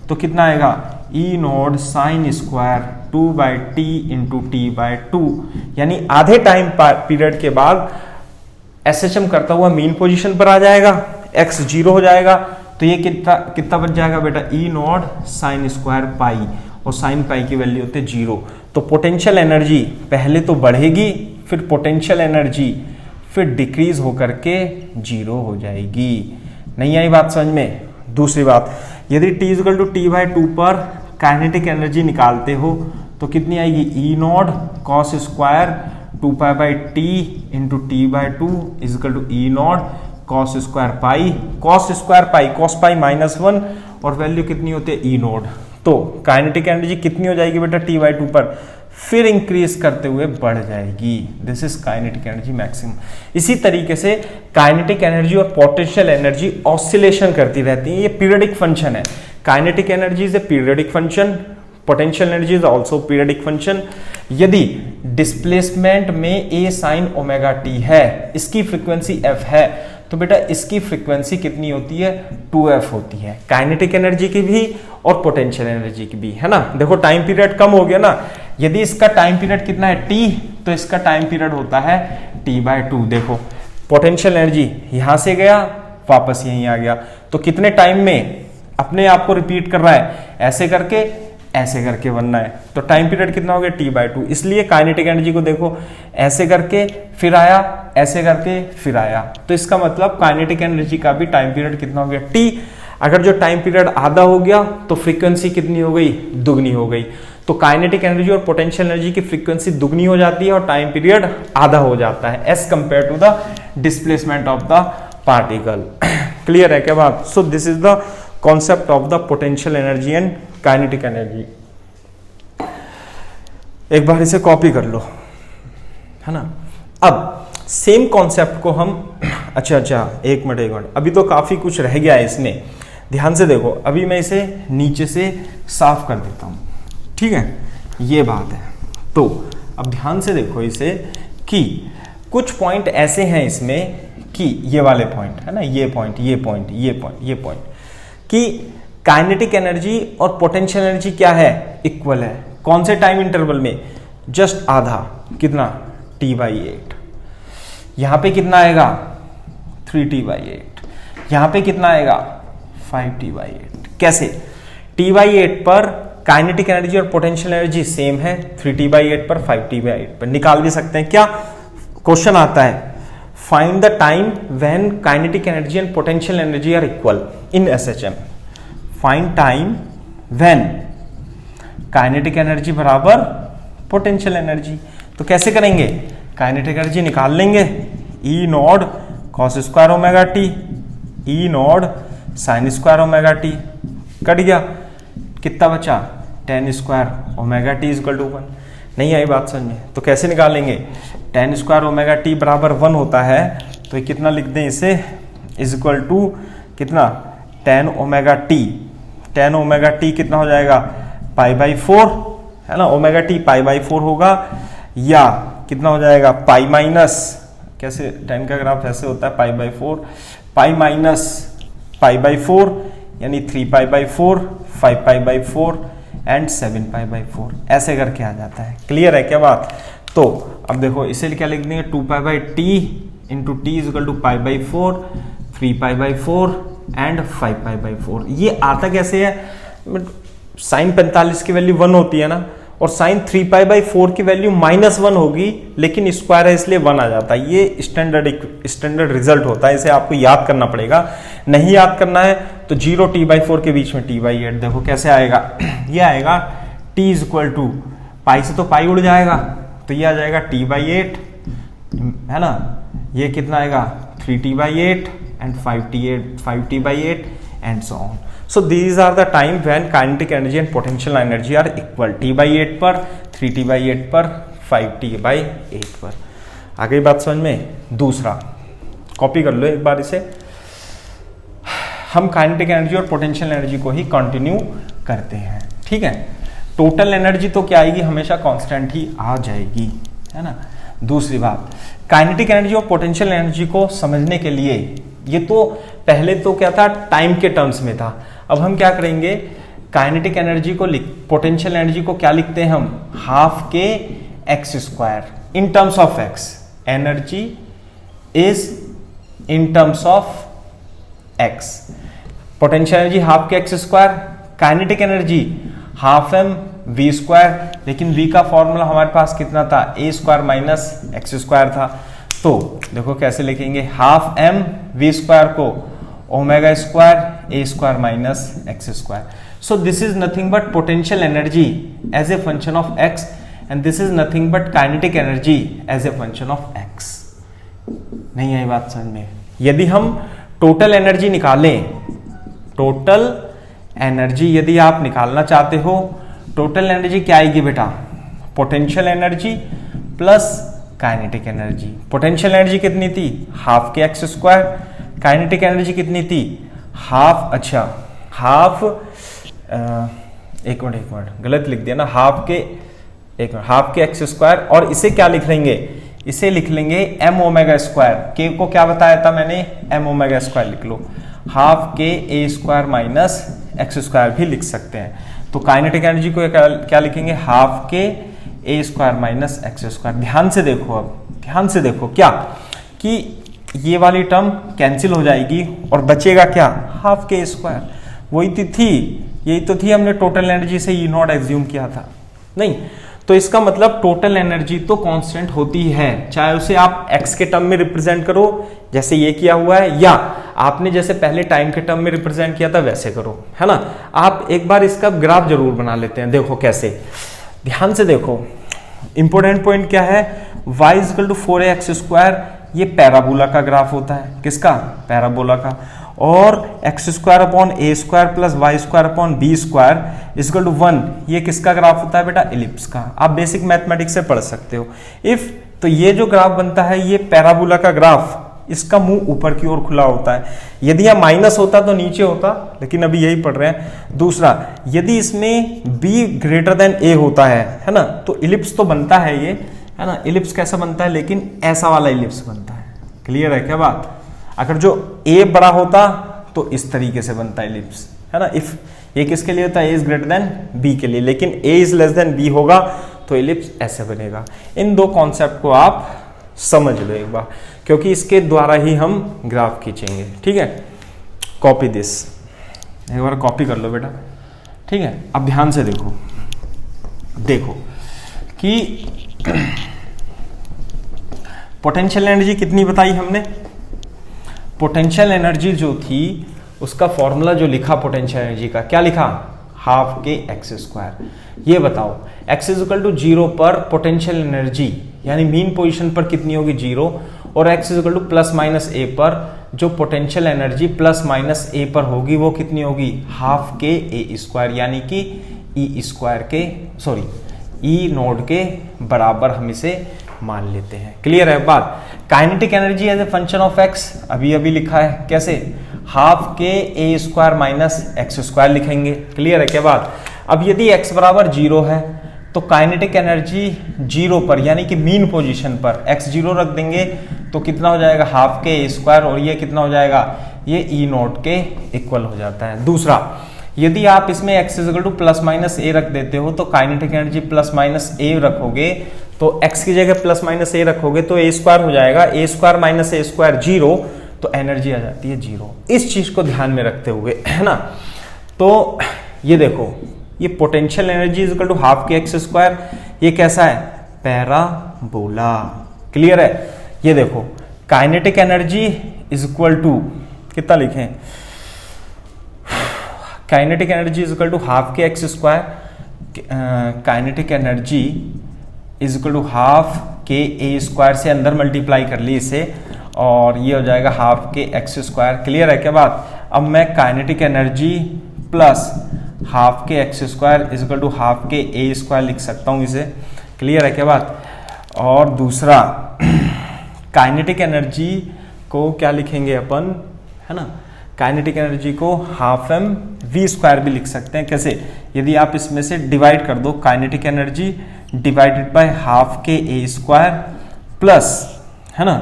तो कितना आएगा, E naught sine square 2 by T into T by 2, यानी आधे टाइम पीरियड के बाद एसएचएम करता हुआ मीन पोजीशन पर आ जाएगा, x 0 हो जाएगा, तो ये कितना बच जाएगा बेटा, E naught sine square pi, और साइन पाई की वैल्यू होती है 0। तो पोटेंशियल एनर्जी पहले तो बढ़ेगी, फिर पोटेंशियल एनर्जी फिर डिक्रीज होकर के 0 हो जाएगी। नहीं आई बात समझ में। दूसरी बात, यदि t equal to T by 2 पर काइनेटिक एनर्जी निकालते हो तो कितनी आएगी, E naught cos square 2 pi by T into T by 2 is equal to E naught cos square pi, cos pi -1, और वैल्यू कितनी होती है, ई नॉट। तो काइनेटिक एनर्जी कितनी हो जाएगी बेटा, t बाई 2 पर, फिर इंक्रीज करते हुए बढ़ जाएगी। This is kinetic energy maximum. इसी तरीके से काइनेटिक एनर्जी और पोटेंशियल एनर्जी ऑसिलेशन करती रहती है, ये पीरियडिक फंक्शन है। Kinetic energy is a periodic function, potential energy is also periodic function. यदि डिस्प्लेसमेंट में a sin ओमेगा t है, इसकी फ्रीक्वेंसी f है, तो बेटा इसकी फ्रीक्वेंसी कितनी होती है, 2f होती है, काइनेटिक एनर्जी की भी और पोटेंशियल एनर्जी की भी, है ना। देखो टाइम पीरियड कम हो गया ना, यदि इसका टाइम पीरियड कितना है t, तो इसका टाइम पीरियड होता है t बाई 2। देखो पोटेंशियल एनर्जी यहां से गया वापस यहीं आ गया, तो कितने टाइम में अपने आप को रिपीट कर रहा है, ऐसे करके बनना है, तो टाइम पीरियड कितना हो गया, t बाई 2। इसलिए काइनेटिक एनर्जी को देखो ऐसे करके फिर आया, ऐसे करके फिर आया, तो इसका मतलब काइनेटिक एनर्जी का भी टाइम पीरियड कितना हो गया, t। अगर जो टाइम पीरियड आधा हो गया तो फ्रीक्वेंसी कितनी हो गई, दुगनी हो गई। तो काइनेटिक एनर्जी और पोटेंशियल एनर्जी की फ्रीक्वेंसी दुगनी हो जाती है और टाइम पीरियड आधा हो जाता है as compare to the displacement of the particle. Clear है क्या बात। So this is the concept of the potential energy and kinetic energy. एक बार इसे कॉपी कर लो, है ना। अब सेम कॉन्सेप्ट को हम, अच्छा एक मिनट, अभी तो काफी कुछ रह गया है इसमें। ध्यान से देखो, अभी मैं इसे नीचे से साफ कर देता हूं, ठीक है, ये बात है। तो अब ध्यान से देखो इसे कि कुछ पॉइंट ऐसे हैं इसमें कि ये वाले पॉइंट है ना, ये पॉइंट, ये पॉइंट, ये पॉइंट, ये पॉइंट, कि काइनेटिक एनर्जी और पोटेंशियल एनर्जी क्या है, इक्वल है। कौन से टाइम इंटरवल में, जस्ट आधा, कितना, T/8। यहां पे कितना आएगा 3T/8, यहां पे कितना आएगा 5T/8। कैसे, T/8 पर काइनेटिक एनर्जी और पोटेंशियल एनर्जी सेम है, 3T/8 पर 5T/8 पर निकाल भी सकते हैं। क्या क्वेश्चन आता है, find the time when kinetic energy and potential energy are equal in SHM। Find time when kinetic energy बराबर पोटेंशियल एनर्जी। तो कैसे करेंगे, काइनेटिक एनर्जी निकाल लेंगे, E naught cos square omega t, E naught sine square omega t, cut गया, कितना बचा, tan square omega t equal to 1। नहीं आई बात समझ में, तो कैसे निकालेंगे, tan स्क्वायर ओमेगा टी बराबर 1 होता है, तो ये कितना लिख दें इसे, इज इक्वल टू कितना, tan omega T, tan omega T कितना हो जाएगा, π/4 है ना, ओमेगा टी π/4 होगा, या कितना हो जाएगा पाई माइनस, कैसे tan का ग्राफ ऐसे होता है, π/4, पाई माइनस π/4 यानी 3π/4, 5π/4 एंड 7π/4, ऐसे करके आ जाता है। क्लियर है क्या बात। तो अब देखो इसे क्या लिख देंगे, 2π/t into T is equal to π/4, 3π/4 and 5π/4। ये आता कैसे है, साइन 45 की वैल्यू 1 होती है ना, और साइन 3π/4 की वैल्यू -1 होगी, लेकिन स्क्वायर है इसलिए 1 आ जाता है। ये स्टैंडर्ड रिजल्ट होता है, इसे आपको याद करना पड़ेगा। नहीं याद करना है तो 0T/4 के बीच में T/8, देखो कैसे आएगा, ये आएगा T इज इक्वल टू, पाई से तो पाई उड़ जाएगा, तो ये आ जाएगा T/8 है ना, ये कितना आएगा 3T/8 and 5T/8 and so on. So these are the time when kinetic energy and potential energy are equal, T/8 पर, 3T/8 पर, 5T/8 पर। आ गई बात समझ में। दूसरा कॉपी कर लो एक बार इसे, हम काइनेटिक एनर्जी और पोटेंशियल एनर्जी को ही कंटिन्यू करते हैं, ठीक है। टोटल एनर्जी तो क्या आएगी, हमेशा कांस्टेंट ही आ जाएगी, है ना। दूसरी बात, काइनेटिक एनर्जी और पोटेंशियल एनर्जी को समझने के लिए, ये तो पहले तो क्या था, टाइम के टर्म्स में था, अब हम क्या करेंगे, काइनेटिक एनर्जी को पोटेंशियल एनर्जी को क्या लिखते हैं हम, हाफ के x square in terms of x. Energy is in terms of x, potential energy half के x square, kinetic energy half M we square, लेकिन वी का फॉर्मूला हमारे पास कितना था, A square minus x square था। तो देखो कैसे लिखेंगे, हाफ एम वी स्क्वायर को omega square A square minus x square. So this is nothing but potential energy as a function of x, and this is nothing but kinetic energy as a function of x. नहीं आई बात समझ में। यदि हम total energy निकालें, total energy यदि आप निकालना चाहते हो, टोटल एनर्जी क्या आएगी बेटा, potential energy plus kinetic energy. Potential energy कितनी थी, हाफ के एक्स स्क्वायर, काइनेटिक एनर्जी कितनी थी, हाफ, अच्छा हाफ, एक मिनट गलत लिख दिया ना, हाफ के एक्स स्क्वायर, और इसे क्या लिख लेंगे, इसे लिख लेंगे एम ओमेगा स्क्वायर। के को क्या बताया था मैंने, एम ओमेगा स्क्वायर लिख लो, हाफ के ए स्क्वायर माइनस एक्स स्क्वायर भी लिख सकते हैं। तो काइनेटिक एनर्जी को क्या लिखेंगे, हाफ के ए स्क्वायर माइनस एक्स स्क्वायर। ध्यान से देखो, अब ध्यान से देखो क्या कि ये वाली टर्म कैंसिल हो जाएगी और बचेगा क्या, हाफ के स्क्वायर। वही थी, यही तो थी, हमने टोटल एनर्जी से ई नॉट एज्यूम किया था, नहीं। तो इसका मतलब टोटल एनर्जी तो कांस्टेंट होती है, चाहे उसे आप एक्स के टर्म में रिप्रेजेंट करो जैसे ये किया हुआ है, या आपने जैसे पहले टाइम के टर्म में रिप्रेजेंट किया था वैसे करो, है ना। आप एक बार इसका ग्राफ जरूर बना लेते हैं, देखो कैसे, ध्यान से देखो। इंपोर्टेंट पॉइंट क्या है, y equal to 4ax square, ये पैराबोला का ग्राफ होता है, किसका, पैराबोला का। और x square upon a square plus y square upon b square equal to 1, ये किसका ग्राफ होता है बेटा, इलिप्स का। आप बेसिक मैथमेटिक्स से पढ़ सकते हो। इफ तो ये जो ग्राफ बनता है ये पैराबोला का ग्राफ इसका मुंह ऊपर की ओर खुला होता है। यदि यह माइनस होता तो नीचे होता, लेकिन अभी यही पढ़ रहे हैं। दूसरा, यदि इसमें b ग्रेटर देन a होता है ना, तो इलिप्स तो बनता है ये, है ना। इलिप्स कैसा बनता है, लेकिन ऐसा वाला इलिप्स बनता है। क्लियर है क्या बात? अगर जो a बड़ा होता तो इस तरीके से बनता है इलिप्स, है ना। इफ ये किसके लिए होता है, a is greater than b के लिए, लेकिन a is less than b होगा तो इलिप्स ऐसे बनेगा। इन दो कॉन्सेप्ट को आप समझ लो एक बार, क्योंकि इसके द्वारा ही हम ग्राफ खींचेंगे। ठीक है, कॉपी दिस, एक बार कॉपी कर लो बेटा। ठीक है, अब ध्यान से देखो, देखो कि पोटेंशियल एनर्जी कितनी बताई हमने। पोटेंशियल एनर्जी जो थी उसका फॉर्मूला जो लिखा पोटेंशियल एनर्जी का, क्या लिखा, हाफ के एक्स स्क्वायर। ये बताओ एक्स इज इक्वल टू 0 पर पोटेंशियल एनर्जी यानी मीन पोजीशन पर कितनी होगी, 0, और x is equal to plus minus A पर जो potential energy plus minus A पर होगी वो कितनी होगी, हाफ के ए स्क्वायर, यानी कि ई स्क्वायर के सॉरी ई नोड के बराबर हम इसे मान लेते हैं। क्लियर है बात। Kinetic energy as a function of x अभी अभी लिखा है, कैसे, हाफ के ए स्क्वायर माइनस एक्स स्क्वायर लिखेंगे। क्लियर है क्या बात। अब यदि x बराबर 0 है तो काइनेटिक एनर्जी 0 पर यानी कि मीन पोजीशन पर x 0 रख देंगे तो कितना हो जाएगा, हाफ के ए स्क्वायर, और ये कितना हो जाएगा, ये ई नोट के इक्वल हो जाता है। दूसरा, यदि आप इसमें x equal to plus minus A रख देते हो तो kinetic energy plus minus A रखोगे तो x की जगह प्लस माइनस ए रखोगे तो ए स्क्वायर हो जाएगा, ए स्क्वायर माइनस ए स्क्वायर 0, तो एनर्जी आ जाती है 0। इस चीज को ध्यान में रखते हुए, है ना। तो ये देखो, ये potential energy is equal to half के एक्स स्क्वायर, ये कैसा है, पैराबोला। क्लियर है। ये देखो kinetic energy is equal to कितना लिखें, kinetic energy is equal to half के x square, kinetic energy is equal to half के ए स्क्वायर से अंदर मल्टीप्लाई कर ली इसे, और ये हो जाएगा हाफ के एक्स स्क्वायर। क्लियर है क्या बात। अब मैं काइनेटिक एनर्जी प्लस हाफ के x square is equal to half के ए स्क्वायर लिख सकता हूं इसे। क्लियर है क्या बात। और दूसरा, काइनेटिक एनर्जी को क्या लिखेंगे अपन, है ना, काइनेटिक एनर्जी को हाफ एम वी स्क्वायर भी लिख सकते हैं। कैसे, यदि आप इसमें से डिवाइड कर दो, kinetic energy divided by half के ए स्क्वायर प्लस, है ना,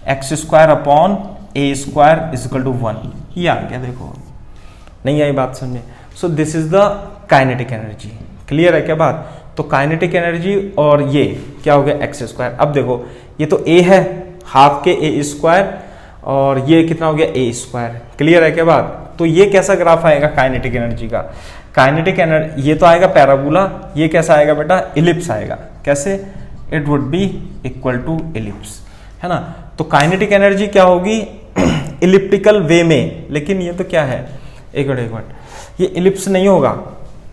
x square upon a square is equal to 1, ये आ गया। देखो नहीं आई बात समझ में। सो this is the kinetic energy. Clear है क्या बात। तो काइनेटिक एनर्जी और ये क्या हो गया, एक्स स्क्वायर। अब देखो ये तो ए है, हाफ के ए स्क्वायर, और ये कितना हो गया, ए स्क्वायर। क्लियर है क्या बात। तो ये कैसा ग्राफ आएगा काइनेटिक एनर्जी का, काइनेटिक एनर्जी ये तो आएगा पैराबोला, ये कैसा आएगा बेटा, इलिप्स आएगा। कैसे, it would be equal to ellipse, है ना। तो काइनेटिक एनर्जी क्या होगी, इलिप्टिकल वे में, लेकिन ये तो क्या है, एक मिनट, ये इलिप्स नहीं होगा,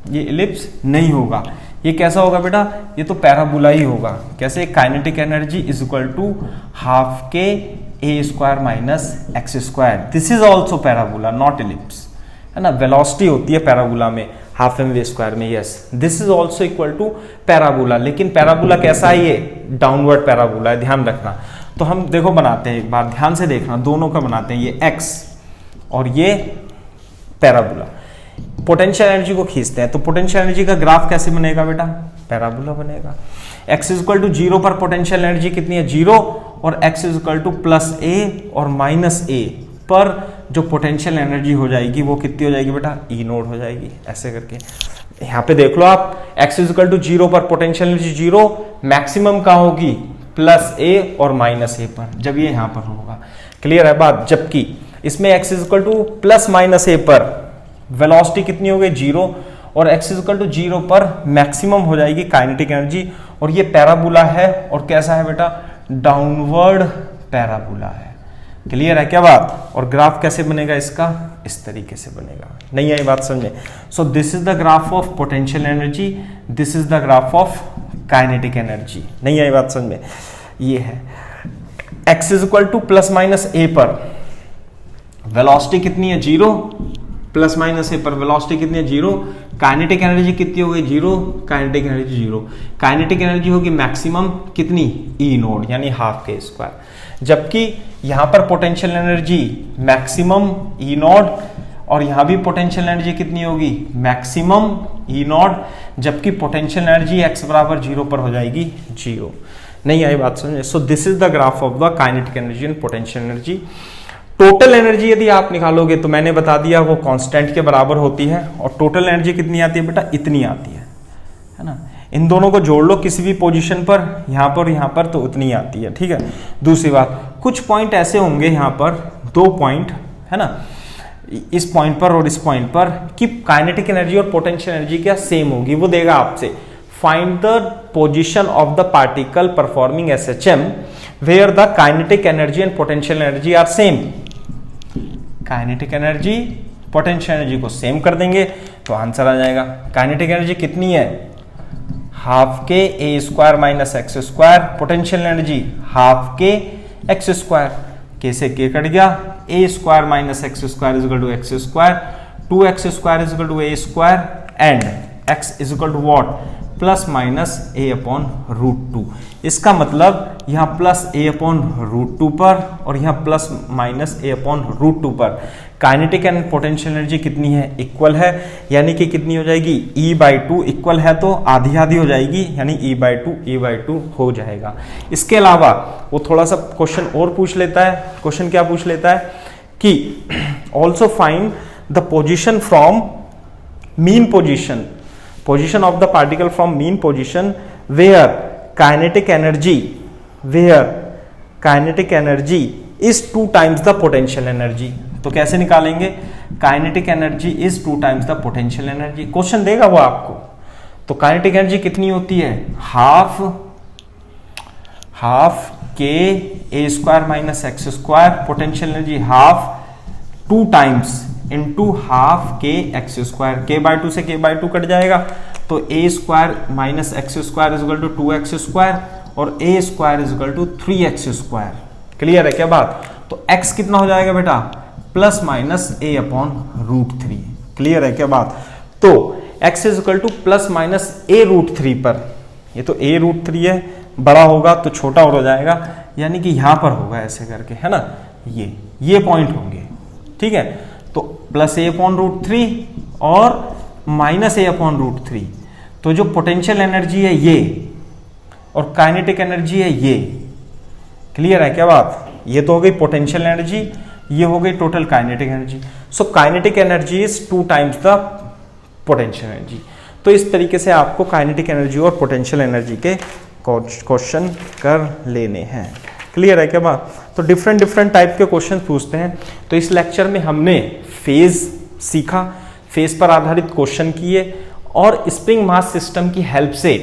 ये इलिप्स नहीं होगा, ये कैसा होगा बेटा, ये तो पैराबोला ही होगा। कैसे, kinetic energy is equal to half के ए square minus x square, this is also parabola not ellipse, है ना। वेलोसिटी होती है पैराबोला में, हाफ एम वी स्क्वायर में, yes, this is also equal to parabola. लेकिन पैराबोला कैसा है, ये डाउनवर्ड पैराबोला है, ध्यान रखना। तो हम देखो बनाते हैं, एक बार ध्यान से देखना, दोनों का बनाते हैं, ये एक्स और ये पैराबोला। पोटेंशियल एनर्जी को खींचते हैं, तो पोटेंशियल एनर्जी का ग्राफ कैसे बनेगा बेटा, पैराबोला बनेगा। x इज इक्वल टू 0 पर पोटेंशियल एनर्जी कितनी है, 0, और x is equal to plus A और माइनस ए पर जो पोटेंशियल एनर्जी हो जाएगी वो कितनी हो जाएगी बेटा, ई नोड हो जाएगी। ऐसे करके यहाँ पे देख लो आप, x इज इक्वल टू 0 पर पोटेंशियल एनर्जी 0, मैक्सिमम कहाँ होगी, प्लस ए और माइनस ए पर, जब ये यहाँ पर होगा। क्लियर है बात। जबकि इसमें x is equal to plus minus A पर वेलोसिटी कितनी हो गई, 0, और x इज इक्वल टू 0 पर मैक्सिमम हो जाएगी काइनेटिक एनर्जी, और ये पैराबोला है, और कैसा है बेटा, डाउनवर्ड पैराबोला है। क्लियर है क्या बात। और ग्राफ कैसे बनेगा इसका, इस तरीके से बनेगा। नहीं आई बात समझे। So this is the graph of potential energy, this is the graph of kinetic energy. नहीं आई बात समझ में। ये है x is equal to plus minus A पर वेलोसिटी कितनी है, 0, प्लस माइनस ए पर वेलोसिटी कितनी है 0, काइनेटिक एनर्जी कितनी होगी 0, काइनेटिक एनर्जी 0, काइनेटिक एनर्जी होगी मैक्सिमम कितनी ई नोड यानी हाफ के स्क्वायर, जबकि यहां पर पोटेंशियल एनर्जी मैक्सिमम ई नोड और यहां भी पोटेंशियल एनर्जी कितनी होगी मैक्सिमम ई नॉट, जबकि पोटेंशियल एनर्जी x बराबर 0 पर हो जाएगी 0। नहीं आई बात समझे? So this is the graph of the kinetic energy and potential energy. Total energy यदि आप निकालोगे तो मैंने बता दिया वो कांस्टेंट के बराबर होती है, और टोटल एनर्जी कितनी आती है बेटा, इतनी आती है ना। इन दोनों को जोड़ लो किसी भी पोजीशन पर, यहाँ पर तो उतनी आती है, ठीक है। दूसरी बात, कुछ पॉइंट ऐसे होंगे यहाँ पर, 2 पॉइंट है ना, इस पॉइंट पर और इस पॉइंट पर, कि काइनेटिक एनर्जी और पोटेंशियल एनर्जी क्या सेम होगी। वो देगा आपसे find the position of the particle performing SHM where the kinetic energy and potential energy are same. Kinetic energy potential energy को सेम कर देंगे तो आंसर आ जाएगा। काइनेटिक एनर्जी कितनी है, हाफ के ए square minus x square, potential energy half के x square, K से के कट गया, A square minus x square is equal to x square, 2x square is equal to A square and x is equal to what, plus minus A upon root 2। इसका मतलब यहां plus ए upon root 2 पर और यहां plus minus A upon root 2 पर kinetic and potential energy कितनी है, equal है, यानी कि कितनी हो जाएगी E/2, इक्वल है तो आधी आधी हो जाएगी, यानी E/2 हो जाएगा। इसके अलावा वो थोड़ा सा क्वेश्चन और पूछ लेता है। क्वेश्चन क्या पूछ लेता है कि also find the position from mean position of the particle from mean position where kinetic energy is 2 times the potential energy. तो कैसे निकालेंगे, kinetic energy is 2 times the potential energy. Question देगा वो आपको। तो काइनेटिक एनर्जी कितनी होती है, हाफ के ए square minus x square, potential energy half 2 times into half के एक्स स्क्वायर, k/2 से k/2 कट जाएगा तो A square minus x square is equal to 2x square और A square is equal to 3x square. Clear है क्या बात? तो x कितना हो जाएगा बेटा, plus minus A upon root 3। Clear है क्या बात? तो x is equal to plus minus A root 3 पर, ये तो ए रूट 3 है, बड़ा होगा तो छोटा और हो जाएगा, यानी कि यहां पर होगा ऐसे करके, है ना, ये पॉइंट होंगे, ठीक है। तो प्लस ए अपॉन रूट 3 और माइनस ए अपॉन रूट 3। तो जो पोटेंशियल एनर्जी है ये और काइनेटिक एनर्जी है ये। क्लियर है क्या बात? ये तो हो गई पोटेंशियल एनर्जी, ये हो गई total kinetic energy. So kinetic energy is 2 times the potential energy. तो इस तरीके से आपको काइनेटिक एनर्जी और पोटेंशियल एनर्जी के क्वेश्चन कर लेने हैं। क्लियर है क्या बात? तो डिफरेंट टाइप के क्वेश्चन पूछते हैं। तो इस लेक्चर में हमने फेज सीखा, फेज पर आधारित क्वेश्चन किए और स्प्रिंग मास सिस्टम की हेल्प से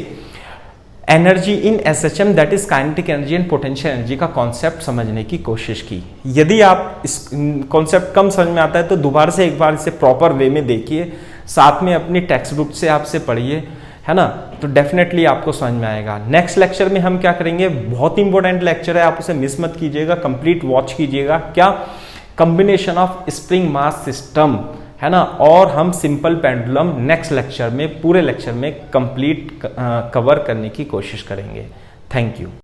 energy in SHM that is kinetic energy and potential energy का कॉन्सेप्ट समझने की कोशिश की। यदि आप इस कॉन्सेप्ट कम समझ में आता है तो दोबारा से एक बार इसे प्रॉपर वे में देखिए, साथ में अपनी टेक्स्ट बुक से आपसे पढ़िए, है ना, तो डेफिनेटली आपको समझ में आएगा। नेक्स्ट लेक्चर में हम क्या करेंगे, बहुत इंपॉर्टेंट लेक्चर है, आप उसे मिस मत कीजिएगा, कंप्लीट वॉच कीजिएगा। क्या, combination of spring mass system, है ना, और हम सिंपल पेंडुलम नेक्स्ट लेक्चर में, पूरे लेक्चर में कंप्लीट कवर करने की कोशिश करेंगे। Thank you.